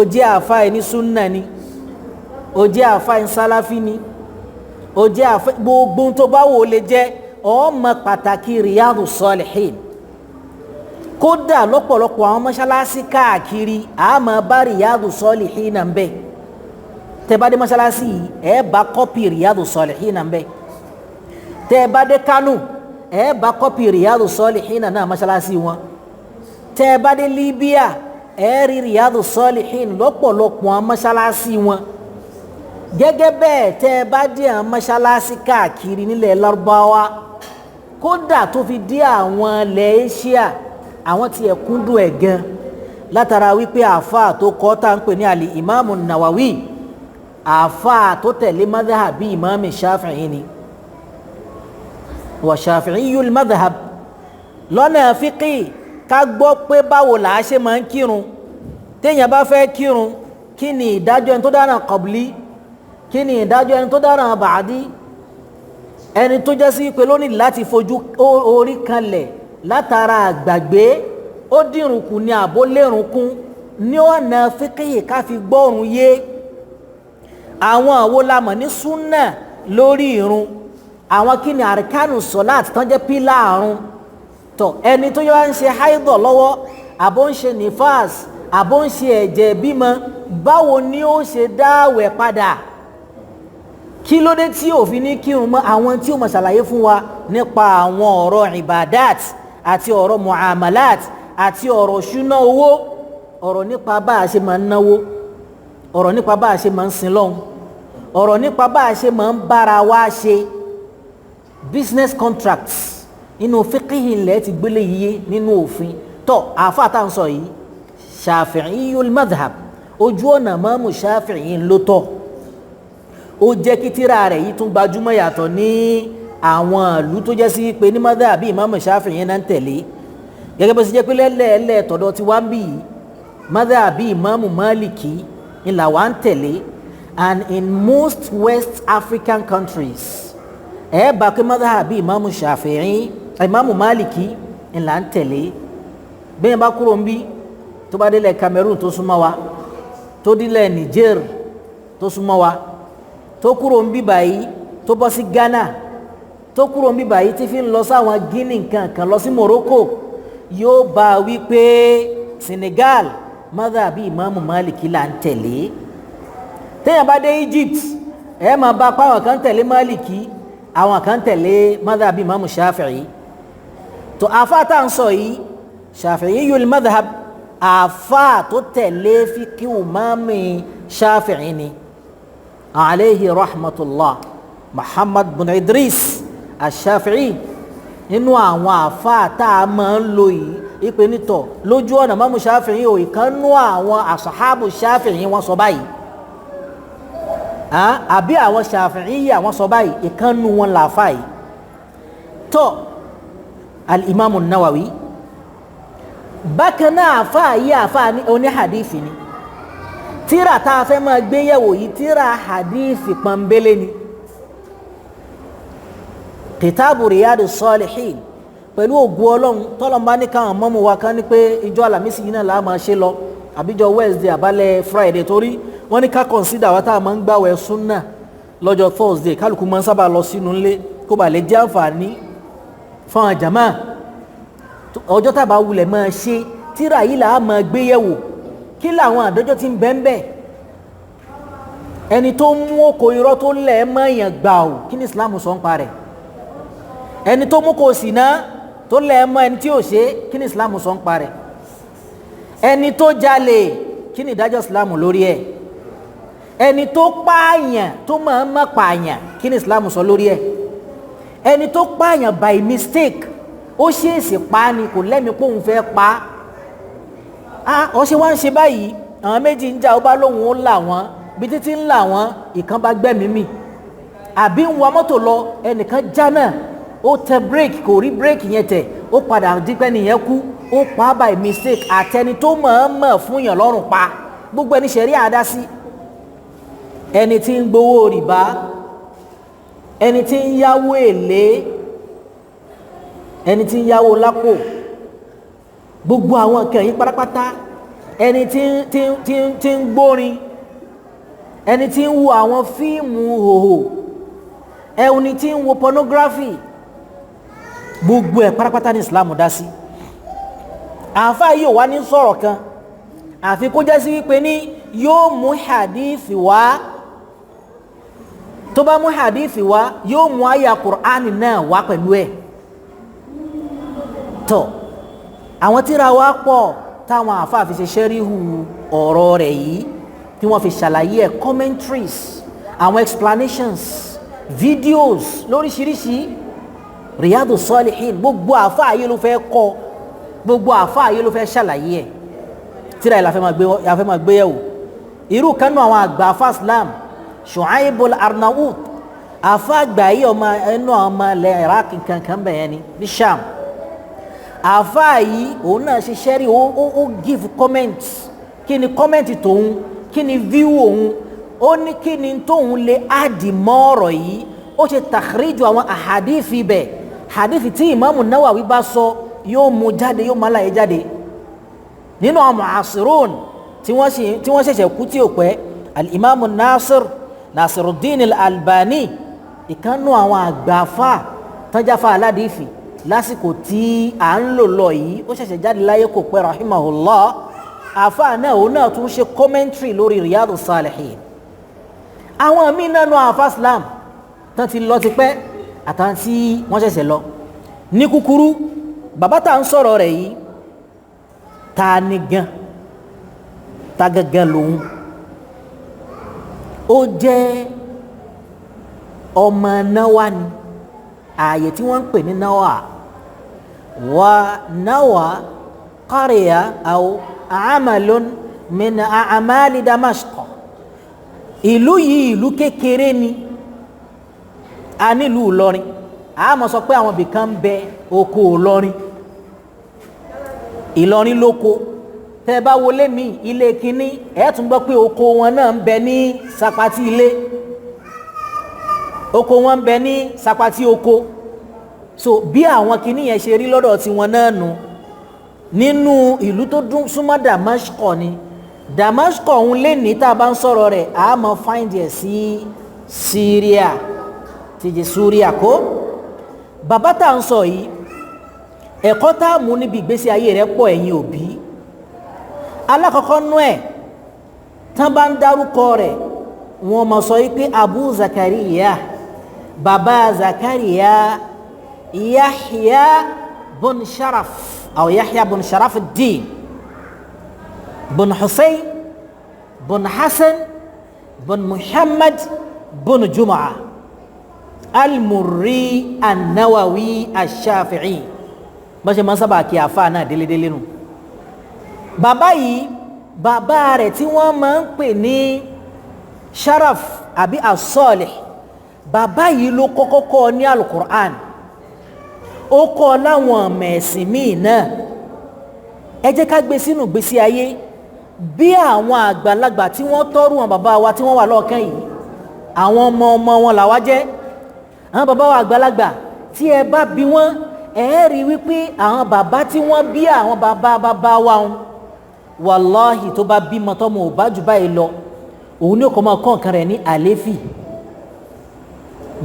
ó jẹ́ àfáà ní súnnà ni, ó jẹ́ àfáà sálàfí ni, ó jẹ́ àfáà gbogbo tó bá wò lè jẹ́ ó mọ pàtàkì Riyadu Soleheen. Kódà lọ́pọ̀lọpọ̀ àwọn mọ́ṣáláṣí káàkiri a máa bá Riyadu Soleheen náà ń bẹ. Tẹ́ bá dé mọ́ṣáláṣí yìí ẹ bá kọ́pì Riyadu Soleheen náà ń bẹ. Tẹ́ bá dé Kánò ẹ bá kọ́pì Riyadu Soleheen náà mọ́ṣáláṣí wọn. Tẹ́ bá dé Libya ẹ rí Riyadu Soleheen lọ́pọ̀lọpọ̀ àwọn mọ́ṣáláṣí wọn. Gẹ́gẹ́ bẹ́ẹ̀ tẹ́ bá dé àwọn mọ́ṣáláṣí káàkiri nílẹ̀ Lárúbáwá kódà tó fi dé àwọn ilẹ̀ Asia àwọn tí ẹ kúndùn ẹ̀ gan látara wípé àáfàá tó kọ́ tá à ń pè ní Al-Imamu Nawawi àáfàá tó tẹ̀lé madhabi Imam Shafi'i ni wa Shafi'iyul madhab lọ́nà fíkì ká gbọ́ pé báwo là á ṣe máa ń kírun téèyàn bá fẹ́ kírun kí ni ìdájọ́ ẹni tó dára qabli kí ni ìdájọ́ ẹni tó dára ba'di ẹni tó jẹ́ sí pé lónìí láti fojú orí kanlẹ̀ látara àgbàgbé ó dìrùn kù ní àbó lérùn kún ní ọ̀nà fíkìyì ká fi gbọ́rùn yé àwọn àwo lamọ̀ ní súnà lórí ìrun àwọn kí ni àríkánù sọ̀láàt tán jẹ́ pílà àrùn tọ̀ ẹni tó yọ ń ṣe haidọ̀ lọ́wọ́ àbó ń ṣe nífàs àbó ń ṣe ẹ̀jẹ̀ bímọ báwo ni ó ṣe dáwẹ̀ padà kí ló dé tí òfin ní kírun mọ́ àwọn tí ó mọ̀ ṣàlàyé fún wa nípa àwọn ọ̀rọ̀ ibadat àti ọ̀rọ̀ muamalat àti ọ̀rọ̀ ṣúná owó ọ̀rọ̀ nípa bá a ṣe máa ń náwó ọ̀rọ̀ nípa bá a ṣe máa ń sin lọ́hun ọ̀rọ̀ nípa bá a ṣe máa ń bára wa ṣe business contracts nínú fíkìhì ilẹ̀ ti gbélé yíyé nínú òfin tó àáfàá tá à ń sọ yìí Shafi'iyul madhab ojú ọ̀nà Imamu Shafi'i ló tọ́ ó jẹ́ kí tírà rẹ̀ yìí tún gbajúmọ̀ yàtọ̀ ní àwọn ìlú tó jẹ́ sí pé ní madhhabi Imam Shafi'i náà ń tẹ̀lé gẹ́gẹ́ bó ṣe jẹ́ pé lẹ́lẹ́ẹ̀lẹ́ tọ̀dọ̀ tí wá ń bì yìí madhhabi Imam Maliki ni là wá ń tẹ̀lé and in most West African countries ẹ̀ bá pé madhhabi Imam Shafi'i Imam Maliki ni là ń tẹ̀lé bẹ́ẹ̀ bá kúrò ń bí tó bá délẹ̀ Cameroon tó súnmọ́ wa tó délẹ̀ Niger tó súnmọ́ wa tó kúrò ń bí báyìí tó bọ́ sí Ghana tó kúrò ń bí báyìí tí fi ń lọ sáwọn Guinea nǹkan lọ sí Morocco yóò bá a wí pé Senegal madhabi Imam Maliki là ń tẹ̀lé téèyàn bá dé Egypt ẹ máa bá apá àwọn kan tẹ̀lé Maliki àwọn kan tẹ̀lé madhabi Imam Shafi'i tó àáfàá tá à ń sọ yìí Shafi'iyul madhab àáfàá tó tẹ̀lé fíkíù Imam Shafi'i ni alayhi rahmatullah Muhammad bin Idris al-Shafi'i nínú àwọn àfáà tá a máa ń lò yìí ìpè nítọ̀ lójú ọ̀nà Imamu Shafi'i ò ìkànnú àwọn asahabu Shafi'i wọ́n sọ báyìí àbí àwọn Shafi'i àwọn sọ báyìí ìkànnú wọn làáfà yìí tó al-Imamu Nawawi bákan náà àfáà yìí àfáà ní oní hadithi ni tíra tá a fẹ́ máa gbé yẹ̀wò yìí tíra hadithi pọ̀nbélé ni kìtàbù Riyadu Soleheen pẹ̀lú ògùn ọlọ́run tọ́lọ́mbá ní káwọn mọ́mú wa kan ní pé ìjọ alamisi yìí náà là á máa ṣe lọ àbíjọ Wednesday àbálẹ̀ Friday torí wọ́n ní ká consider wa tá a máa ń gbàwẹ̀ súnà lọ́jọ́ Thursday kálukú máa ń sábà lọ sínú ilé kó bàa lè jẹ́ àǹfààní fún àwọn jàmá ọjọ́ tá a bá wulẹ̀ máa ṣe tíra yìí là á máa gbé yẹ̀wò kí làwọn àdójọ́ ti ń bẹ́ńbẹ́ ẹni tó mú oko irọ́ tó lẹ̀ mọ́ èèyàn gbà ó kí ni Islam sọ ń parẹ́ ẹni tó mú kó ṣìnà tó lẹ̀ mọ́ ẹni tí ò ṣe kí ni Islam sọ ń parẹ́ ẹni tó jalè kí ni ìdájọ́ Islam lórí ẹ̀ ẹni tó pààyàn tó máa ń má pààyàn kí ni Islam sọ lórí ẹ̀ ẹni tó pààyàn by mistake ó ṣèèṣì pa ni kò lẹ́mìí pé òun fẹ́ pa á ọ ṣe wá ń ṣe báyìí àwọn méjì ń jà ó bá lóun ó là wọ́n bí títí ń là wọ́n ìkan bá gbẹ́mìí mì àbí ń wa mọ́tò lọ ẹnìkan já náà ó tẹ bírèkì kò rí bírèkì yẹn tẹ̀ ó padà dípẹ́ nìyẹn kú ó pa á by mistake àtẹni tó mọ̀ọ́mọ̀ fún yàn lọ́rùn pa gbogbo ẹni ṣẹ̀rí àdá sí ẹni tí ń gbowó rìbá ẹni tí ń yáwó èlé ẹni tí ń yáwó lápò gbogbo àwọn nǹkan yìí pátápátá ẹni tí ń gbórin, ẹni tí ń wo àwọn fíìmù hòhò, ẹni tí ń wo pornography, gbogbo ẹ̀ pátápátá ní Islam dá sí. àáfàá yìí ò wá ní sọ̀rọ̀ kan àfi kó jẹ́ sí wípé ní yóò mú hadithi wá, tó bá mú hadithi wá yóò mú àyà Qur'ani náà wá pẹ̀lú ẹ̀. tọ́ àwọn tíra wá pọ̀ táwọn àáfàá fi ṣe ṣẹ́ríhù ọ̀rọ̀ rẹ̀ yìí tí wọ́n fi ṣàlàyé ẹ̀, commentaries, àwọn explanations, videos lóríṣiríṣi. Riyadu Soleheen gbogbo àáfàá yìí ló fẹ́ kọ́, gbogbo àáfàá yìí ló fẹ́ ṣàlàyé ẹ̀. tíra yìí la fẹ́ máa gbé yẹ̀wò. irú kanú àwọn àgbà àfà Islam Shu'aibul Arnaout, àfà àgbà yìí ọmọ ẹnu ọmọ ilẹ̀ Iraq kankan bẹ̀yẹn ni ní Sham. àfà yìí òun náà ṣe ṣẹ́rí, ó give comment. kí ni comment tòun, kí ni view òun, ó ní kí ni tóun lè áàdì mọ́ ọ̀rọ̀ yìí. ó ṣe takhriju àwọn àhàdífì bẹ̀, hadithi tí Imamu Nawawi bá sọ yóò mú jáde, yóò máa láyé jáde. nínú àwọn mu'asirun tí wọ́n ṣẹ̀ṣẹ̀ kú tí ò pẹ́, al-Imamu Nasiruddin al-Albani, ìkànnù àwọn àgbàfà tánjáfà aládìífì lásìkò tí à ń lò lọ yìí, ó ṣẹ̀ṣẹ̀ jáde láyé kò pẹ́ rahimahullah. àfà náà òun náà tún ṣe commentary lórí Riyadu Soleheen. àwọn míì nánú àfà Islam tán ti lọ ti pẹ́ àtàwọn tí wọ́n ṣẹ̀ṣẹ̀ lọ. ní kúkúrú bàbá tá ń sọ̀rọ̀ rẹ̀ yìí ta ni gan, ta gangan lòun. ó jẹ́ ọmọ náwà ni, ààyè tí wọ́n ń pè ní náwà. wa náwà qarya aw amalun min a'mali Damashq. ìlú yìí ìlú kékeré ni, a nílùú Ìlọrin, a mọ̀ sọ pé àwọn ibìkan ń bẹ oko Ìlọrin, Ìlọrin lóko. tẹ́ bá wọlé mi ilé kínní ẹ̀ tún gbọ́ pé oko wọn náà ń bẹ ní sapati ilé, oko wọn ń bẹ ní sapati oko. so bí àwọn kínní yẹn ṣe rí lọ́dọ̀ tí wọn náà nù. nínú ìlú tó dún súnmọ́ Damashq ni. Damashq ọ̀hún lè ní tá a bá ń sọ̀rọ̀ rẹ̀ a máa find ẹ̀ sí Syria, ti jẹ́ Syria kó. bàbá tá à ń sọ yìí, ẹ̀kọ́ tá a mú níbi ìgbésí ayé rẹ̀ pọ̀ ẹ̀yin òbí. alákọ̀ọ́kọ́ nú ẹ̀ tán bá ń dárúkọ rẹ̀ wọ́n máa sọ yìí pé Abu Zakariya, bàbá Zakariya Yahya bun Sharaf aw Yahya bun Sharaf ad-Din bun Hussein bun Hassan bun Muhammad bun Jum'a al-Murri an-Nawawi ash-Shafi'i. bá ṣe máa ń sábà kí àfáà náà délédélé nù. bàbá yìí bàbá rẹ̀ tí wọ́n máa ń pè ní Sharaf àbí as-Salih, bàbá yìí ló kọ́kọ́ kọ́ ní al-Qur'an. ó kọ́ láwọn mẹ̀sìn míì náà. ẹ jẹ́ ká gbé sínú gbésí ayé bí àwọn àgbàlagbà tí wọ́n tọ́rù wọn bàbá wa tí wọ́n wà lọ́ọ̀kan yìí, àwọn ọmọ wọn làwa jẹ́. àwọn bàbá wa àgbàlagbà tí ẹ bá bí wọ́n, ẹ rí wípé àwọn bàbá tí wọ́n bí àwọn bàbá wa ń, wàláhì tó bá bímọ tọ́mọ ò bá jù báyìí lọ, òun ní ọkọ̀ máa kọ́ nǹkan rẹ̀ ní àléfì,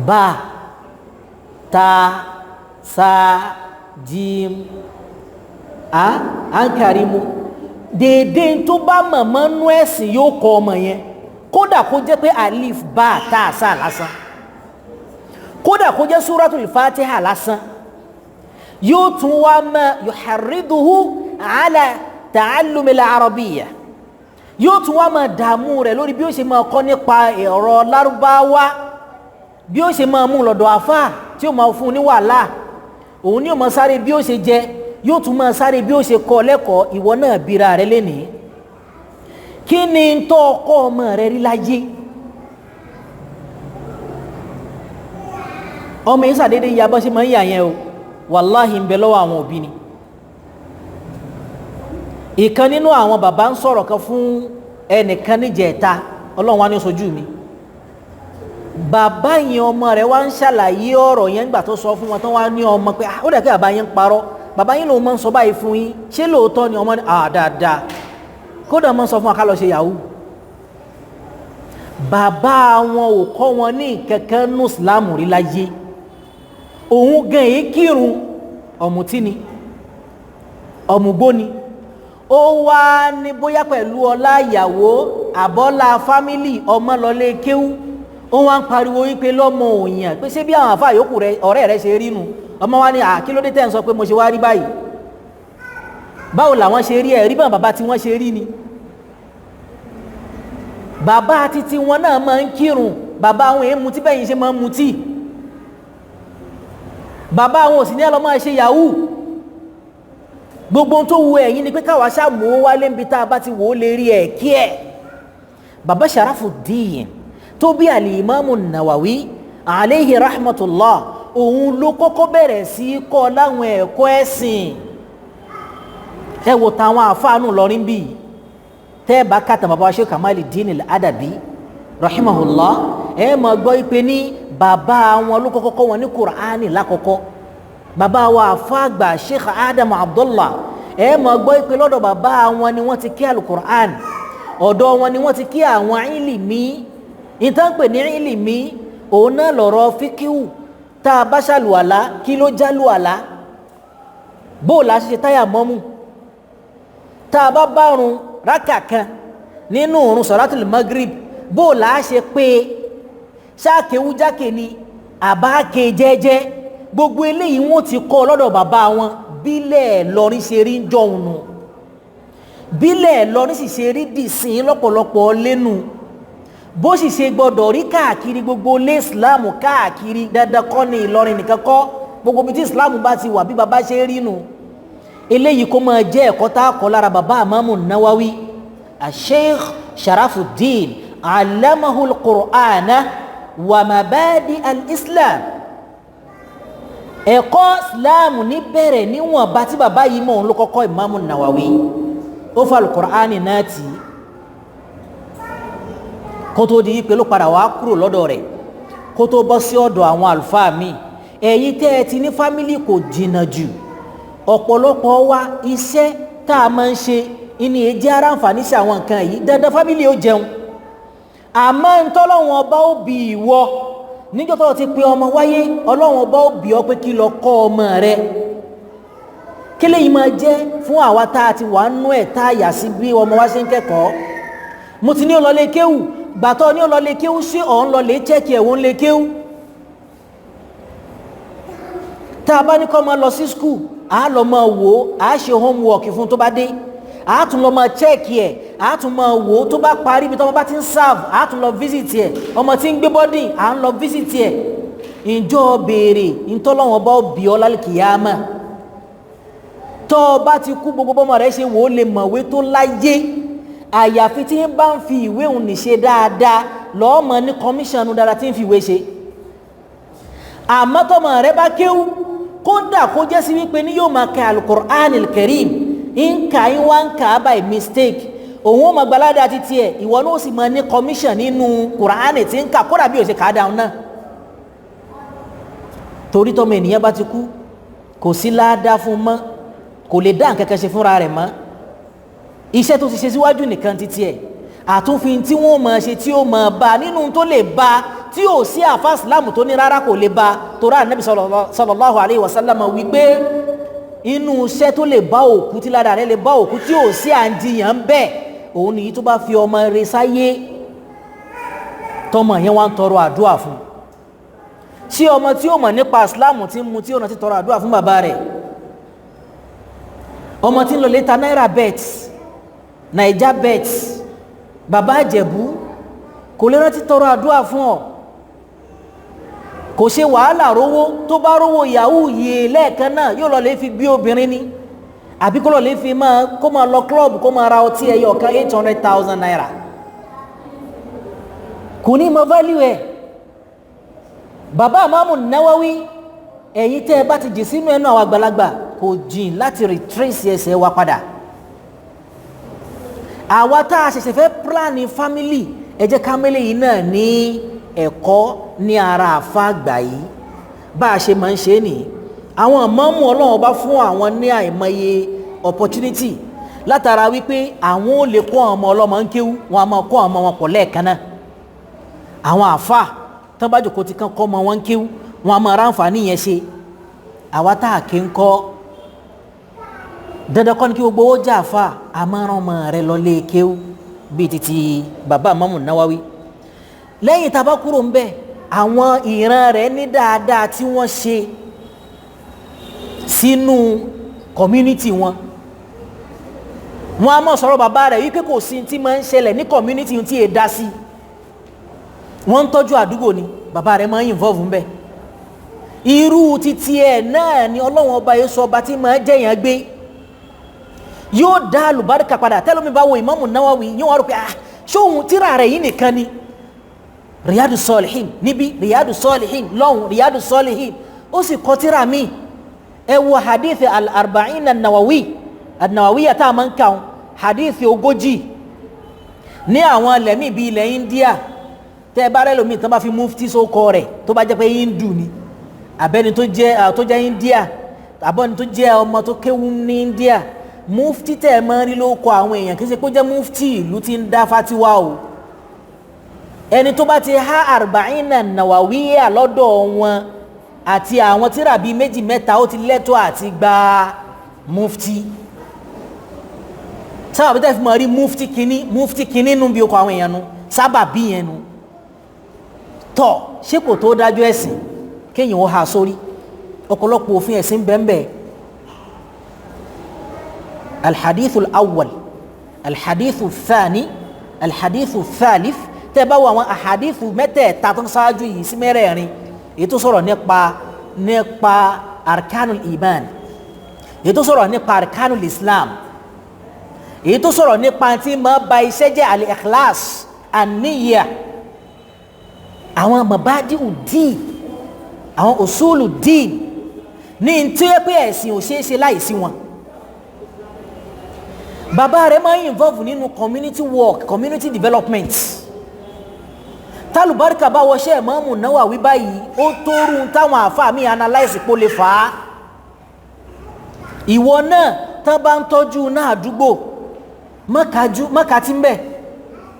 bá, ta, sa, jim, ankarimu. déédéé tó bá mọ̀mọ́ nú ẹ̀sìn yóò kọ́ ọmọ yẹn, kódà kó jẹ́ pé alif, bá, ta, sa lásán, kódà kó jẹ́ suratul Fatiha lásán, yóò tún wá mọ́ yuharriduhu ala ta'allum al-arabiyya, yóò tún wá mọ́ dààmú rẹ̀ lórí bí ó ṣe máa kọ́ nípa ẹ̀rọ lárúbáwá, bí ó ṣe máa mú lọ́dọ̀ àfáà tí ó máa fún ní wàhálà. òun ni ó máa sáré bí ó ṣe jẹ, yóò tún máa sáré bí ó ṣe kọ́ lẹ́kọ̀ọ́. ìwọ náà bira rẹ lénìí, kí ni ń tọ́ ọkọ́ ọmọ rẹ rí láyé? ọmọ yìí sàdédé ya bọ́ ṣe máa ń yà yẹn o, wàláhì ń bẹ lọ́wọ́ àwọn òbí ni. ìkan nínú àwọn bàbá ń sọ̀rọ̀ kan fún ẹnìkan níjẹ̀ta, ọlọ́run wá ní sojú mi. bàbá yẹn ọmọ rẹ̀ wá ń ṣàlàyé ọ̀rọ̀ yẹn nígbà tó sọ fún wọn tán, wá ní ọmọ pé ó dà kí bàbá yẹn ń parọ́, bàbá yín lòun máa ń sọ báyìí fún yín, ṣé lóòótọ́ ni? ọmọ ní dáadáa. kódà mọ́ sọ fún wa ká lọ ṣe yahoo bàbá wọn ò kọ́ wọn ní kankan nù Islam rí láyé òun gan èé kírun ọ̀mùtí ni ọ̀mùgbó ni ó wá ní bóyá pẹ̀lú ọlá ìyàwó àbọ́lá fámílì ọmọ lọlé kéwú ó wá ń pariwo wípé lọ́mọ òyìn pé ṣé bí àwọn àfáà yòókù rẹ ọ̀rẹ́ rẹ ṣe rí nu ọmọ wa ní àkílódé tẹ́ ń sọ pé mo ṣe wá rí báyìí báwo làwọn ṣe rí ẹ̀ rí bá bàbá tí wọ́n ṣe rí ni bàbá títí wọn náà máa ń kírun bàbá àwọn èèyàn mutí bẹ́yìn ṣe máa ń mutí bàbá àwọn òsì ní ẹ lọ máa ṣe yahoo gbogbo tó wu ẹ̀yin ni pé káwa ṣàmú wálé níbi tá a bá ti wò ó lè rí ẹ̀ kí ẹ̀ bàbá Sharafuddin tó bí al-Imamu Nawawi alayhi rahmatullah òun ló kọ́kọ́ bẹ̀rẹ̀ sí kọ́ láwọn ẹ̀kọ́ ẹ̀sìn ẹ wò táwọn àfáànù lọrin bíi tẹ́ bá kàtà bàbá Sheikh Kamaluddin al-Adabi rahimahullah ẹ máa gbọ́ ìpè ní bàbá wọn ló kọ́kọ́ kọ́ wọn ní Kùránì lákọ́kọ́ bàbá wa àfáàgbà Sheikh Adam Abdullah ẹ máa gbọ́ ìpè lọ́dọ̀ bàbá wọn ni wọ́n ti kí al-Qur'an ọ̀dọ̀ wọn ni wọ́n ti kí àwọn ìlìmí ìtàn pè ní ìlìmí òun náà lọ̀rọ̀ fíkíwù tá a bá ṣàlùwàlá kí ló jálùwàlá bóòlù àṣìṣe táyà mọ́mú tá a bá bárun rákà kan nínú òrùn sọ̀rátùl Maghrib bóòlù àṣẹ pé ṣáàkéwú jákè ni àbáàké jẹ́jẹ́ gbogbo eléyìí wọ́n ti kọ́ lọ́dọ̀ bàbá wọn bílẹ̀ lọrin ṣe rí ń jọun nù bílẹ̀ lọrin sì ṣe rí dìsín lọ́pọ̀lọpọ̀ lẹ́nu bó sì ṣe gbọdọ̀ rí káàkiri gbogbo ilé ìsìláàmù káàkiri dandan kọ́ ní Ìlọrin nìkan kọ́ gbogbo ibi tí ìsìláàmù bá ti wà bí bàbá ṣe rí nù eléyìí kó máa jẹ́ ẹ̀kọ́ tá a kọ́ lára bàbá Imamu Nawawi Sheikh Sharafuddin allamahul Qur'ana wa mabadi al-Islam ẹ̀kọ́ Islam ní bẹ̀rẹ̀ níwọ̀n bá tí bàbá yìí mọ̀ òun ló kọ́kọ́ Imamu Nawawi ó fa al-Qur'ani náà tì í kó tó di pé ló padà wá kúrò lọ́dọ̀ rẹ̀ kó tó bọ́ sí ọ̀dọ̀ àwọn àlùfáà mi ẹ̀yin tẹ́ ẹ ti ní fámílì kò jìnnà jù ọ̀pọ̀lọpọ̀ wa iṣẹ́ tá a máa ń ṣe ìní èjì ara àǹfààní sí àwọn nǹkan yìí dandan fámílì ó jẹun àmọ́ ntọ́lọ́wọ́n ọba ó bí ìwọ níjọ́ tó ti pe ọmọ wáyé ọlọ́wọ́n ọba ó bí ọ pé kí lọ kọ́ ọmọ rẹ kí lèyìn máa jẹ́ fún àwa tá a ti wà nú ẹ̀ tá a yà sí bí ọmọ wa ṣe ń kẹ́kọ̀ọ́ mo ti ní ọlọ́lé kéwù gbàtọ́ ní ọlọ́lé kéwù sí ọ̀hún lọlé chẹ́kì ẹ̀wọ̀n lé kéwù tá a bá ní kọ́ máa lọ sí skul a lọ máa wò ó a ṣe homework fún tó bá dé a tún lọ máa chẹ́kì ẹ̀ a tún máa wò ó tó bá parí ibi tó bá ti ń serve a tún lọ visit ẹ̀ ọmọ tí ń gbé bọ́dì à ń lọ visit ẹ̀ ìjọ béèrè ìtọ́lọ́wọ́n bá bí ọ lálùkìyámà tó o bá ti kú gbogbo bọ́mọ rẹ̀ ṣe wò ó lè mọ̀wé tó láyé àyàfi tí ń bá ń fi ìwé òun nìṣe dáadáa lọ́ọ́ mọ̀ ní kọmíṣọ̀nù dáadáa tí ń fi ìwé ṣe àmọ́ tọmọ rẹ̀ bá kéwú kódà kó jẹ́ sí wípé ní yóò máa ka al-Qur'an al-Karim ń ka ń wá ń kà á by mistake òun ó máa gbalada títí ẹ̀ ìwọ náà ó sì máa ní kọmíṣọ̀n nínú Qur'an tí ń kà kódà bí ó ṣe kà á dáhùn náà torí tọmọ ènìyàn bá ti kú kò sí ládàá fún mọ́ kò lè dá nǹkan kan ṣe fúnra rẹ̀ mọ́ iṣẹ́ tó ti ṣe síwájú nìkan títí ẹ̀ àtúnfin tí wọ́n máa ṣe tí ó máa bá nínú tó lè bá tí ò sí àfa ìsìlámù tó ní rárá kò lè bá torá ànábì sallallahu alayhi wa sallam wípé inú iṣẹ́ tó lè bá òkú tí ládàá rẹ̀ lè bá òkú tí ò sí àǹdíyàn ń bẹ òun nìyí tó bá fi ọmọ rẹ̀ sáyé tọmọ yẹn wá ń tọrọ àdúrà fún ṣé ọmọ tí ó mọ̀ nípa ìsìlámù tí ń mu tí ó náà ti tọrọ àdúrà fún bàbá rẹ̀ ọmọ tí ń lọ létà náírà bet Naija bet bàbá àjẹ̀bú kò lè rántí tọrọ àdúrà fún ọ kò ṣe wàhálà rówó tó bá rówó yahoo yìí lẹ́ẹ̀kan náà yóò lọ lè fi bí obìnrin ni àbí kó lọ lè fi kó máa lọ club kó máa ra ọtí ẹyọ kan 800,000 naira kò ní mọ value ẹ̀ bàbá Imamu Nawawi ẹ̀yin tẹ́ ẹ bá ti jì sínú ẹnu àwọn àgbàlagbà kò jìn láti retrace ẹsẹ̀ wa padà àwa tá a ṣẹ̀ṣẹ̀ fẹ́ plan family ẹ jẹ́ ká mẹ́lẹ̀ yìí náà ní ẹ̀kọ́ ní ara àfa àgbà yìí bá a ṣe máa ń ṣe nìyí àwọn ìmáàmù Ọlọ́run bá fún àwọn ní àìmọye opportunity látara wípé àwọn ò lè kó àwọn ọmọ ọlọ́mọ ń kéwú wọn a máa kó àwọn ọmọ wọn pọ̀ lẹ́ẹ̀kan náà àwọn àfa tán bá jòkó ti kán kọ́ ọmọ wọn ń kéwú wọn a máa ráǹfààní yẹn ṣe àwa tá a ké ń kọ́ dandan kọ́ ni kí gbogbo owó jà àfa àmọ́ràn ọmọ rẹ lọ lé kéwú bíi titi bàbá Imamu Nawawi lẹ́yìn tá a bá kúrò ń bẹ̀ àwọn ìran rẹ̀ ní dáadáa tí wọ́n ṣe sínú community wọn a máa sọ̀rọ̀ bàbá rẹ̀ wípé kò sí tí máa ń ṣẹlẹ̀ ní community tí è dá sí wọ́n ń tọ́jú àdúgbò ni bàbá rẹ̀ máa ń involve ń bẹ̀ irú títí ẹ̀ náà ni Ọlọ́run ọba yẹn sọ ọba tí máa jẹ́yàn gbé yóò dá àlùbáríkà padà tẹ́lómi bá wo Imamu Nawawi yóò wá rò pé ṣóhun tíra rẹ̀ yìí nìkan ni Riyadu Soleheen níbi Riyadu Soleheen lọ́hùn Riyadu Soleheen ó sì kọ tíra míì ẹ wo hadithi al-arba'in an-nawawi tá a máa ń kà wọn hadithi 40 ní àwọn ilẹ̀mí bíi ilẹ̀ India tẹ́ ẹ bá rẹ́ lómi tán bá fi mufti sókọ rẹ̀ tó bá jẹ́ pé hindu ni abẹ́ni tó jẹ́ India abọ́ni tó jẹ́ ọmọ tó kéwú ní India mufti tẹ́ ẹ máa ń rí lóko àwọn èèyàn kì í ṣe pé ó jẹ́ mufti ìlú tí ń dá fatiwa o ẹni tó bá ti há arba'in an-nawawi lọ́dọ̀ wọn àti àwọn tíra bíi méjì mẹ́ta ó ti lẹ́tọ́ àti gba mufti sábà bí tẹ́ fi mọ̀ rí mufti kínní nù bí okò àwọn èèyàn nu sábà bí yẹn nu tọ́ ṣé kò tó dájú ẹ̀sìn kéèyàn ó ha sórí ọ̀pọ̀lọpọ̀ òfin ẹ̀sìn bẹ́ẹ̀ alhadithu al-awwal alhadithu thani alhadithu thalith tẹ́ bá wọ àwọn ahadithu mẹ́tẹ̀ẹ̀ta tó ń ṣáájú yìí sí mẹ́rẹ̀ẹ̀rin èyí tó sọ̀rọ̀ nípa arkanul iman èyí tó sọ̀rọ̀ nípa arkanul islam èyí tó sọ̀rọ̀ nípa tí ma ba iṣẹ́ jẹ́ al-ikhlas an-niyya àwọn mabadi'u din àwọn usulu din ní tí ó pé ẹ̀sìn ò ṣeé ṣe láìsí wọn bàbá rẹ̀ máa ń involve nínú community work community development tálùbáríkà bá wọṣẹ́ Imamu Nawawi báyìí ó tóórùn táwọn àfáà mi analyze pó lè fà á ìwọ náà tán bá ń tọ́jú náà àdúgbò mọ́kàtí ń bẹ̀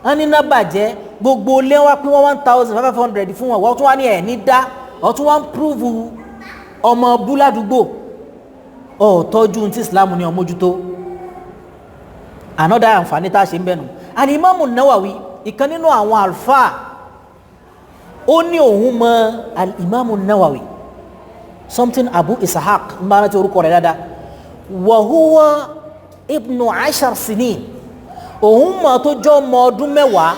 wọ́n ní náà bàjẹ́ gbogbo lé wá pín wọ́n 1,500 fún wọn wọ́n tún wá ní ẹ̀ ní dá ọ̀tún wá ń prove ọmọ búládùúgbò ọ̀tọ́jú tí Islam ní ọmójútó another àǹfààní tá a ṣe ń bẹ̀nu àní Imamu Nawawi ìkan nínú àwọn àlfáà ó ní òun mọ al-Imamu Nawawi something Abu Ishaq ń bá rántí orúkọ rẹ̀ dáadáa wa huwa ibnu 10 sinin òun mọ̀ tó jọ ọmọ ọdún 10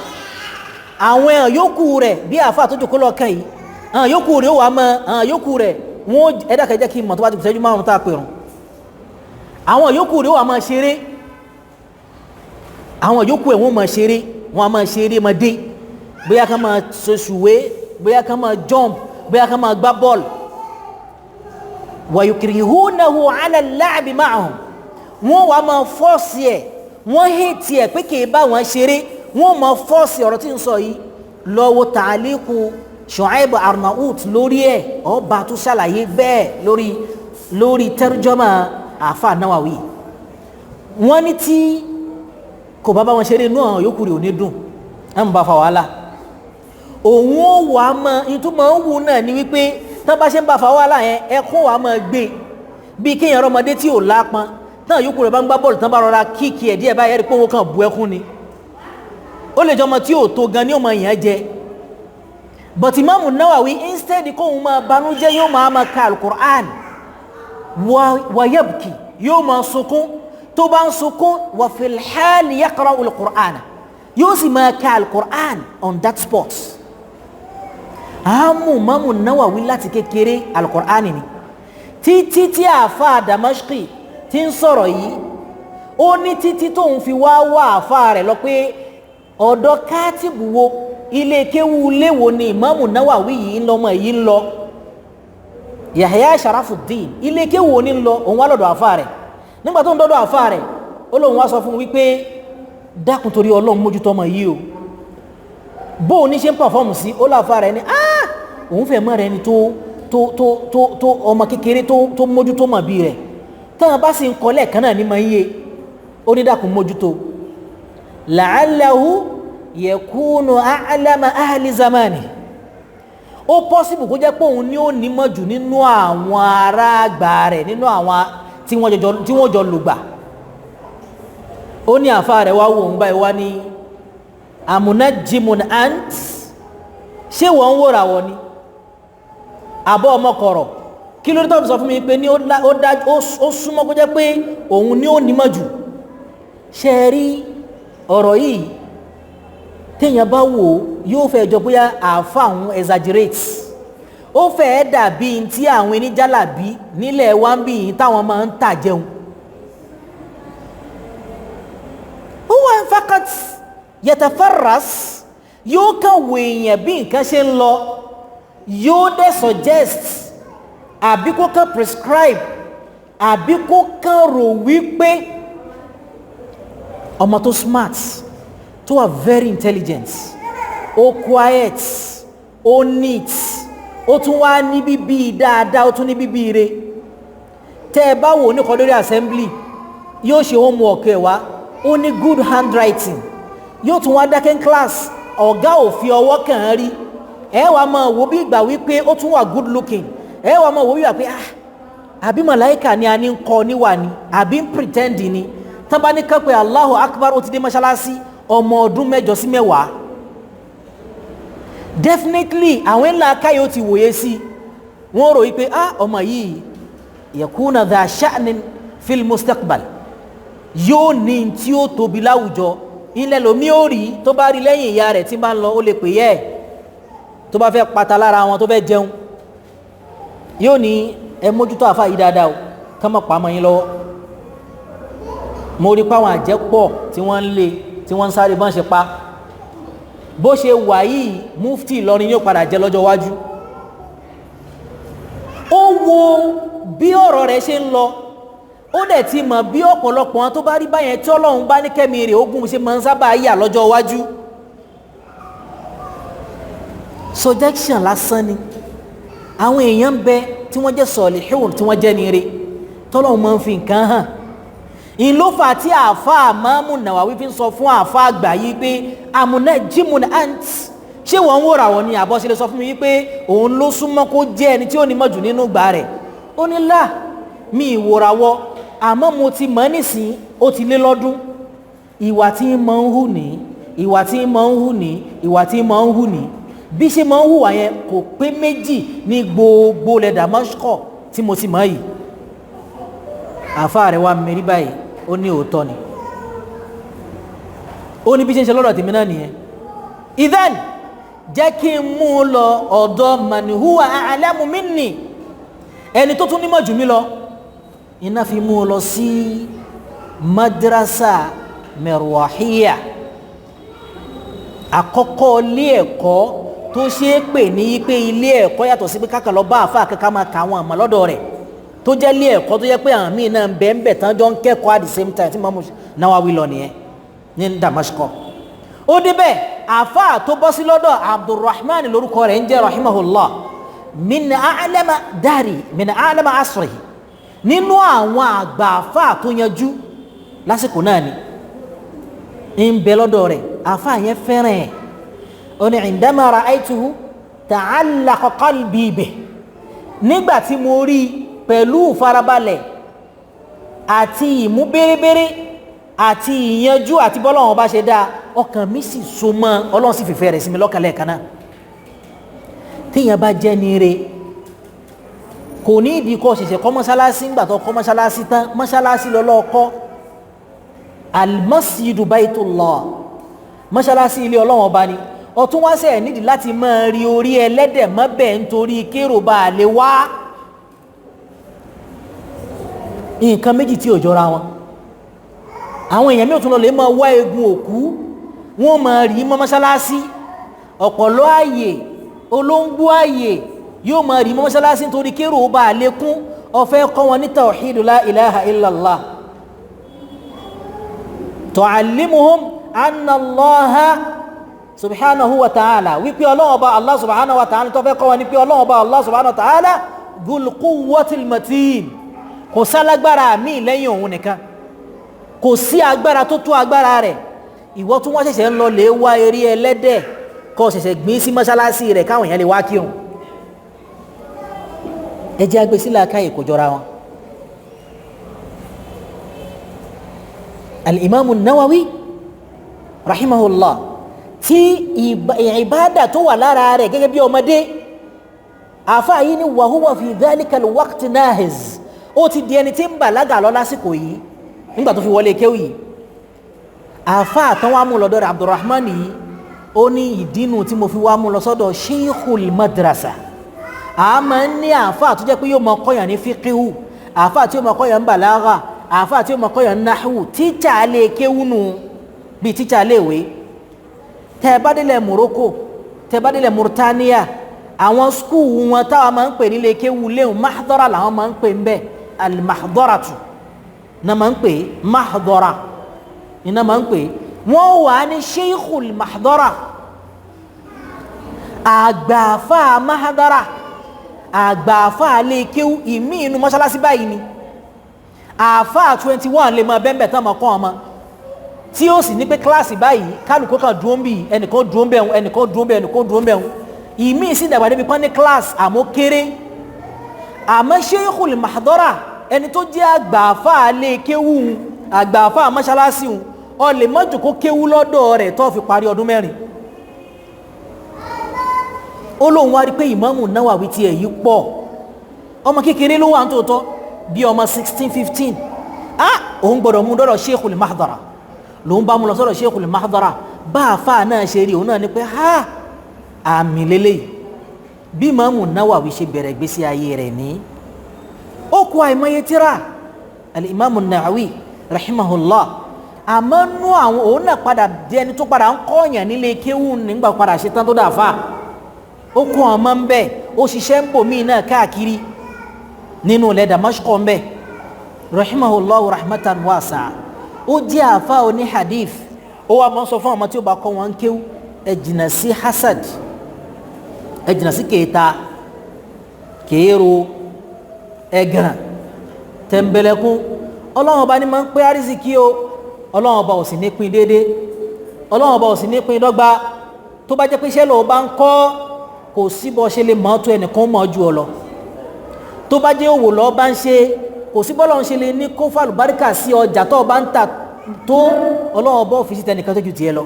àwọn èèyàn yòókù rẹ̀ bí àfáà tó jòkó lọ́kàn yìí àwọn yòókù rẹ̀ ó wà mọ́ àwọn yòókù rẹ̀ wọ́n ẹ̀dàkẹ́jẹ́ kí n mọ̀ tó bá ti ṣẹ́jú márùn-ún tá a pèrún àwọn yòókù rẹ̀ ó wà mọ́ ṣeré àwọn yòókù ẹ̀ wọ́n mọ̀ ṣeré wọ́n a máa ṣeré mọ́dé bóyá ká máa ṣoṣùwé bóyá ká máa jump bóyá ká máa gbá bọ́ọ̀lù wa yukrihunahu ala al-la'bi ma'ahum wọ́n wà máa fọ́ọ̀sì ẹ̀ wọ́n hẹ́ẹ̀tì ẹ̀ pé kì í bá wọn ṣeré wọ́n máa fọ́ọ̀sì ọ̀rọ̀ tí ń sọ yìí lọ́wọ́ ta'aliqu Shu'aib Arnaut lórí ẹ̀ ọba tó ṣàlàyé bẹ́ẹ̀ lórí tarjuma àfa Nawawi wọ́n ní tí kò bá wọn ṣeré inú àwọn yòókù rẹ̀ ò ní dùn ẹ̀ ń bá fa wàhálà òun ó wà á mọ ìtumọ̀ ń wù náà ni wípé tán bá ṣe ń bá fa wàhálà yẹn ẹkún wà á mọ gbé bí kéèyàn ọmọdé tí ò lápọn tán yòókù rẹ̀ bá ń gbá bọ́ọ̀lù tán bá rọra kíkì ẹ̀ díẹ̀ báyẹn rí pé òun kàn bu ẹkún ni ó lè jọ ọmọ tí ò tó gan ní ọmọ yẹn jẹ but Imamu Nawawi instead kóun máa banújẹ́ yóò máa ka al-Qur'an wa yabki yóò máa sunkún tó bá ń sunkún wa fil hal yaqra'u al-Qur'an yóò sì máa ka al-Qur'an on that spot àmú Imamu Nawawi láti kékeré al-Qur'an ni títí tí àfa Damashqi tí ń sọ̀rọ̀ yìí ó ní títí tóun fi wá àfa rẹ̀ lọ pé ọ̀dọ̀ kátìbù wo ilé kéwú léwo ni Imamu Nawawi yìí ń lọ́mọ yìí ń lọ Yahya Sharafuddin ilé kéwú ní ń lọ òun wá lọ́dọ̀ àfa rẹ̀ nígbà tó ń dọ́dọ̀ àfa rẹ̀ ó lóun wá sọ fún wípé dákun torí Ọlọ́run mójútó ọmọ yìí o bó o ní ṣe ń pàfọ́ọ̀mù sí ó láfa rẹ̀ ni òun fẹ́ mọ́ rẹ̀ ni tó ọmọ kékeré tó mójútó mọ̀ bí rẹ̀ táwọn bá sì ń kọ́ lẹ́ẹ̀kan náà ní máa ń yé ó ní dákun mójútó la'allahu yakunu a'lama ahli zamani ó possible kó jẹ́ pé òun ni ó nímọ̀ jù nínú àwọn ará àgbà rẹ̀ nínú àwọn tí wọ́n jọ lùgbà ó ní àfáà rẹ̀ wá wò ń báyìí wá ní amunajjimun ant ṣé wọ́n ń wòrà wọ́n ni àbọ̀ ọmọkọ̀rọ̀ kí ló dé tó fi sọ fún mi pé ní ó súnmọ́ kó jẹ́ pé òun ni ó nímọ̀ jù ṣe rí ọ̀rọ̀ yìí téèyàn bá wò yóò fẹ́ jọ bóyá àáfà àwọn exaggerate ó fẹ́ dàbí tí àwọn oníjàlábí nílẹ̀ wá ń bì yín táwọn máa ń tà jẹun ó wà ń fakat yatafarras yóò kàn wò èèyàn bí nǹkan ṣe ń lọ yóò dẹ̀ suggest àbí kó kàn prescribe àbí kó kàn rò wípé ọmọ tó smart tó wà very intelligent ó quiet ó neat ó tún wá ní bíbí dáadáa ó tún ní bíbí ire tẹ́ ẹ bá wò ní kọ́dórí assembly yóò ṣe homework ẹ̀ wá ó ní good handwriting yóò tún wá dákẹ́ class ọ̀gá ò fi ọwọ́ kàn án rí ẹ wá máa wò bí ìgbà wípé ó tún wà good looking ẹ wá máa wò bí ìgbà pé àbí màláìkà ni a ní ń kọ́ níwà ni àbí ń pretend ni tán bá ní kápẹ́ Allahu Akbar ó ti dé mọ́ṣáláṣí ọmọ ọdún 8 sí 10 definitely àwọn ńlá káyọ̀ ti wòye sí wọ́n rò wípé ọmọ yìí yakuna dha sha'nin fil mustaqbal yóò ní tí ó tóbi láwùjọ ilẹ̀ lomi ó rí tó bá rí lẹ́yìn ìyá rẹ̀ tí bá ń lọ ó lè pè yẹ́ tó bá fẹ́ pata lára wọn tó fẹ́ jẹun yóò ní ẹ mójútó àfáà yìí dáadáa o ká má pa mọ́ yín lọ́wọ́ mo rí páwọn àjẹpọ̀ tí wọ́n ń lé tí wọ́n ń sáré bọ́n ṣe pa bó ṣe wà yìí mufti Ìlọrin yóò padà jẹ lọ́jọ́ wájú ó wo bí ọ̀rọ̀ rẹ̀ ṣe ń lọ ó dẹ̀ ti mọ̀ bí ọ̀pọ̀lọpọ̀ wọn tó bá rí báyẹn tí Ọlọ́run bá ní kẹ́mi rẹ̀ ogun ṣe máa ń sábà yà lọ́jọ́ wájú suggestion lásán ni àwọn èèyàn ń bẹ tí wọ́n jẹ́ sọ̀lìhùn tí wọ́n jẹ́ nire tọ́lọ́run máa ń fi nǹkan hàn ìlófà tí àáfàá Máàmù Nàwáwí fi ń sọ fún àáfàá àgbà yìí pé amunajjimun ant ṣé wọ́n ń wòrà wọ́n ni àbọ̀ṣe lè sọ fún mi wípé òun ló súnmọ́ kó jẹ́ ẹni tí ó ní mọ̀ jù nínú gbà rẹ̀ ó ní là mi ìwòrà wọ́ àmọ́ mo ti mọ̀ nísìn ó ti lé lọ́dún ìwà tí ń mọ̀ ń hù ní ìwà tí ń mọ̀ ń hù ní ìwà tí ń mọ̀ ń hù ní bí ṣe mọ̀ ń hùwà yẹn kò pé méjì ní gbogbo ilẹ̀ Damascus tí mo ti mọ̀ yìí àáfàá rẹ̀ wá mẹ́rí báyìí ó ní òótọ́ ni ó ní bí ṣe ń ṣe lọ́dọ̀ tèmi náà nìyẹn idhan jẹ́ kí n mú un lọ ọ̀dọ̀ man huwa a'lamu minni ẹni tó tún nímọ̀ jù mí lọ iná fi mú un lọ sí madrasa Mirwahiyya àkọ́kọ́ ilé ẹ̀kọ́ tó ṣe é pè ní pé ilé ẹ̀kọ́ yàtọ̀ sí pé kákan lọ bá àfáà kankan máa ka àwọn àmọ́ lọ́dọ̀ rẹ̀ tó jẹ́ ilé ẹ̀kọ́ tó jẹ́ pé àwọn míì náà ń bẹ tán jọ ń kẹ́kọ̀ọ́ at the same time tí Imam Nawawi lọ nìyẹn ní Damascus ó débẹ̀ àfáà tó bọ́ sí lọ́dọ̀ Abdulrahman lórúkọ rẹ̀ ń jẹ́ rahimahullah min a'lama asrihi nínú àwọn àgbà àfáà tó yanjú lásìkò náà ni ń bẹ lọ́dọ̀ rẹ̀ àfáà yẹn fẹ́ràn ẹ̀ ó ní indama ra'aytuhu ta'allaqa qalbi bihi nígbà tí mo rí pẹ̀lú farabalẹ̀ àti ìmú bérebére àti ìyanjú àti bọ́lọ́wọ́n bá ṣe dáa ọkàn mi sì so mọ́ Ọlọ́run sì fìfẹ́ rẹ̀ sí mi lọ́kàn lẹ́ẹ̀kan náà tíyẹn bá jẹ́ ní ire kò ní ìdí kọ́ ṣẹ̀ṣẹ̀ kọ́ mọ́ṣáláṣí ńgbà tó kọ́ mọ́ṣáláṣí tán mọ́ṣáláṣí lọ́lọ́ọ̀kọ́ al-masjidu baytullah mọ́ṣáláṣí ilé Ọlọ́run ọba ni ọtún wá sẹ́ẹ̀ nídìí láti máa rí orí ẹlẹ́dẹ̀ mọ́bẹ̀ nítorí kérò bá a lè wá nǹkan méjì tí ò jọra wọn àwọn èèyàn mìíràn tún lọ lè máa wá egun òkú wọ́n máa rí mọ́ mọ́ṣáláṣí ọ̀pọ̀lọ́ ààyè olóńgbò ààyè yóò máa rí mọ́ mọ́ṣáláṣí nítorí kérò bá a lè kún ọ̀fẹ́ kọ́ wọn ní tawhidu la ilaha illallah tu'allimuhum anna Allaha subhanahu wa ta'ala wípé Ọlọ́run Ọba Allah subhanahu wa ta'ala tó fẹ́ kọ́ wọn ní pé Ọlọ́run Ọba Allah subhanahu wa ta'ala dhul quwwatil matin kò sálágbára mi lẹ́yìn òun nìkan kò sí agbára tó tó agbára rẹ̀ ìwọ tún wọ́n ṣẹ̀ṣẹ̀ ń lọ lè wá eré ẹlẹ́dẹ̀ kó ṣẹ̀ṣẹ̀ gbìn sí mọ́ṣáláṣí rẹ̀ káwọn èèyàn lè wá kírun ẹ jẹ́ agbé sílẹ̀ akáyè kò jọra wọn. al-Imam an-Nawawi rahimahullah tí ìbádà tó wà lára rẹ̀ gẹ́gẹ́ bí ọmọdé àfáà yìí ni wa huwa fi dhalika al-waqt nahiz ó ti di ẹni tí ń bàlágà lọ lásìkò yìí nígbà tó fi wọlé kéwù yìí àfáà tán wá mú lọ́dọ̀ rẹ̀ Abdurrahman yìí ó ní ìdínú tí mo fi wá mú lọ sọ́dọ̀ sheikhul madrasa a máa ń ní àfáà tó jẹ́ pé yóò mọ kọ́yàn ní fíkíhù àfáà tí yóò mọ kọ́yàn ń bàlágà àfáà tí yóò mọ kọ́yàn ń náhù tíjà lè kéwù nù bíi tíjà léèwé tẹ́ bá délẹ̀ Morocco tẹ́ bá délẹ̀ Mauritania àwọn skul wọn táwọn máa ń pè nílé kéwù léhùn mahdara làwọn máa ń pè ń bẹ al-mahdaratu na máa ń pè mahdara iná máa ń pè wọ́n wà ní sheikhul mahdara àgbàfà mahdara àgbàfà lè kéwù ìmí inú mọ́ṣáláṣí báyìí ni àfà 21 lè máa bẹ́ẹ̀ tán máa kọ́ ọmọ tí ó sì ní pé kíláàsì báyìí kálukú kan dúró ń bì ẹnìkan dúró ń bẹ̀rù ẹnìkan dúró ń bẹ̀rù ẹnìkan dúró ń bẹ̀rù ìmí sì dàgbà débi pọ́n ní kíláàsì àmọ́ kéré àmọ́ sheikhul mahdara ẹni tó jẹ́ àgbàfà lè kéwù àgbàfà mọ́ṣáláṣí ó lè mọ́jù kó kéwù lọ́dọ̀ rẹ̀ tó fi parí ọdún mẹ́rin ó lóun wá rí pé Ìmámù Nawawi ti èyí pọ̀ ọmọ kékeré ló wà ń tòótọ́ bí ọmọ 16-15 òun gbọ́dọ̀ mú dọ́dọ̀ sheikhul mahdara lòun bá mú lọ sọ́dọ̀ sheikhul mahdara bá àfà náà ṣe rí òun náà ní pé àmì lélẹ̀ bí Ìmámù Nawawi ṣe bẹ̀rẹ̀ gbésí ayé rẹ̀ ní ó kó àìmọye tíra al-Imamu Nawawi rahimahullah àmọ́ nú àwọn òun náà padà di ẹni tó padà ń kọ́ọ̀yàn nílé kéwù nígbà padà ṣe tán tó dàfà ó kó ọmọ ń bẹ ó ṣiṣẹ́ ń bò míì náà káàkiri nínú ilẹ̀ Damashq ń bẹ rahimahullah rahmatan wasi'a ó jẹ́ àfà oní hadith ó wà mọ́ sọ fún ọmọ tí ó bá kọ́ wọn kéwù ẹ jìnnà sí hasad ẹ jìnnà sí kèéta kéèrò ẹ̀gàn tẹ̀m̀bẹ̀lẹ̀kún ọlọ́run ọba ní máa ń pé àrísìkí o ọlọ́run ọba ò sì ní pín déédé ọlọ́run ọba ò sì ní pín dọ́gba tó bá jẹ́ pé iṣẹ́ lọ́ọ́ bá ń kọ́ kò sí bọ́ ṣe lè mọ́ tó ẹnìkan mọ́ ju ọ lọ tó bá jẹ́ òwò lọ́ọ́ bá ń ṣe kò sí bọ́lọ́run ṣe lè ní kó fàlùbáríkà sí ọjà tó bá ń tà tó ọlọ́run ọba ò fi sí tẹnìkan tó ju tiẹ̀ lọ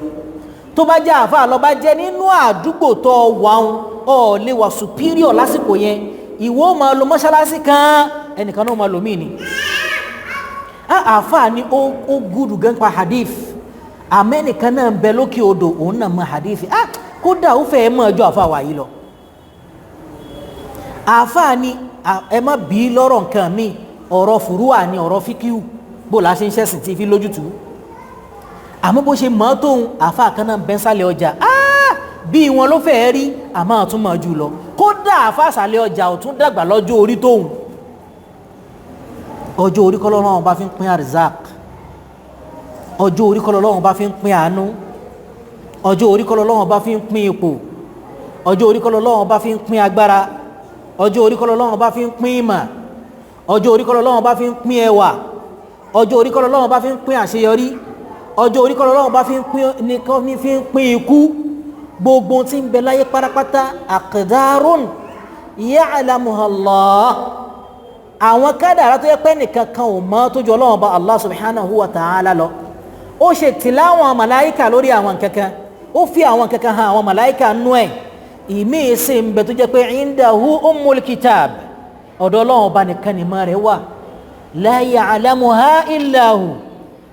tó bá jẹ́ àfáà lọ bá jẹ́ nínú àdúgbò tó wà ń ọ̀ lè wà superior lásìkò yẹn ìwọ máa lo mọ́ṣáláṣí kan ẹnìkan náà máa lo míì ni àfáà ni ó gúdù gan pa hadith àmẹ́nìkan náà ń bẹ lókè odò òun náà mọ hadith kódà ó fẹ́ mọ́ ọjọ́ àfáà wà yìí lọ àfáà ni ẹ má bí lọ́rọ̀ nǹkan mi ọ̀rọ̀ fùrúwà ni ọ̀rọ̀ fíkíù bó la ṣe ń ṣẹ̀sìn tí fi lójútùú àmọ́ bó ṣe mọ́ tóun àfáà kan náà bẹ́ sálẹ̀ ọjà bí wọn ló fẹ́ rí àmọ́ àtúmọ̀ jù lọ kódà àfàsàlẹ̀ ọjà ò tún dàgbà lọ́jọ́ orí tóun ọjọ́ orí kọ́ lọ́wọ́ bá fi ń pín arzak ọjọ́ orí kọ́ lọ́wọ́ bá fi ń pín àánú ọjọ́ orí kọ́ lọ́wọ́ bá fi ń pín ipò ọjọ́ orí kọ́ lọ́wọ́ bá fi ń pín agbára ọjọ́ orí kọ́ lọ́wọ́ bá fi ń pín ìmọ̀ ọjọ́ orí kọ́ lọ́wọ́ bá fi ń pín ẹwà ọjọ́ orí kọ́ lọ́wọ́ bá fi ń pín àṣeyọrí ọjọ́ orí kọ́ lọ́wọ́ bá fi ń pín ikú gbogbo tí ń bẹ láyé pátápátá aqdarun ya'lamuha Allah àwọn kádàrá tó yẹ pé nìkan kan ò mọ̀ tó jọ Ọlọ́run bá Allah subhanahu wa ta'ala lọ ó ṣe tìláwọn màláíkà lórí àwọn kankan ó fi àwọn kankan hàn àwọn màláíkà nú ẹ̀ ìmí ìsìn ń bẹ tó jẹ́ pé indahu ummul kitab ọ̀dọ̀ Ọlọ́run bá nìkan ni mọ̀ rẹ̀ wà la ya'lamuha illa hu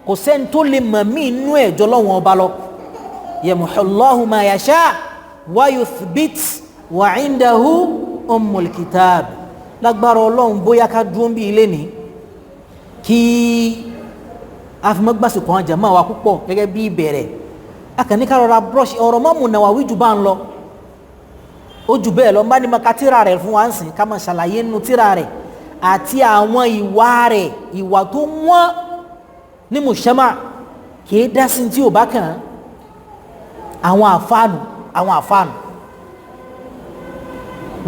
kò sẹ́ni tó lè mọ̀ mí inú ẹ̀ jọ Ọlọ́run ọba lọ yamhullahu ma yasha wa yuthbit wa indahu ummul kitab lágbára Ọlọ́run bóyá ká dúró bí ilé ní kí a fi mọ́gbàsí kan jẹ́ máa wà púpọ̀ gẹ́gẹ́ bí ìbẹ̀rẹ̀ akànníkà rọra brush ọ̀rọ̀ Imamu Nawawi jù bá ń lọ ó jù bẹ́ẹ̀ lọ bá ní maka tíra rẹ̀ fún wa ń sìn ká máa ṣàlàyé nínú tíra rẹ̀ àti àwọn ìwà rẹ̀ ìwà tó wọ́n ní mùsẹ́mà kìí dá sí tí ò bá kàn án àwọn àfáànù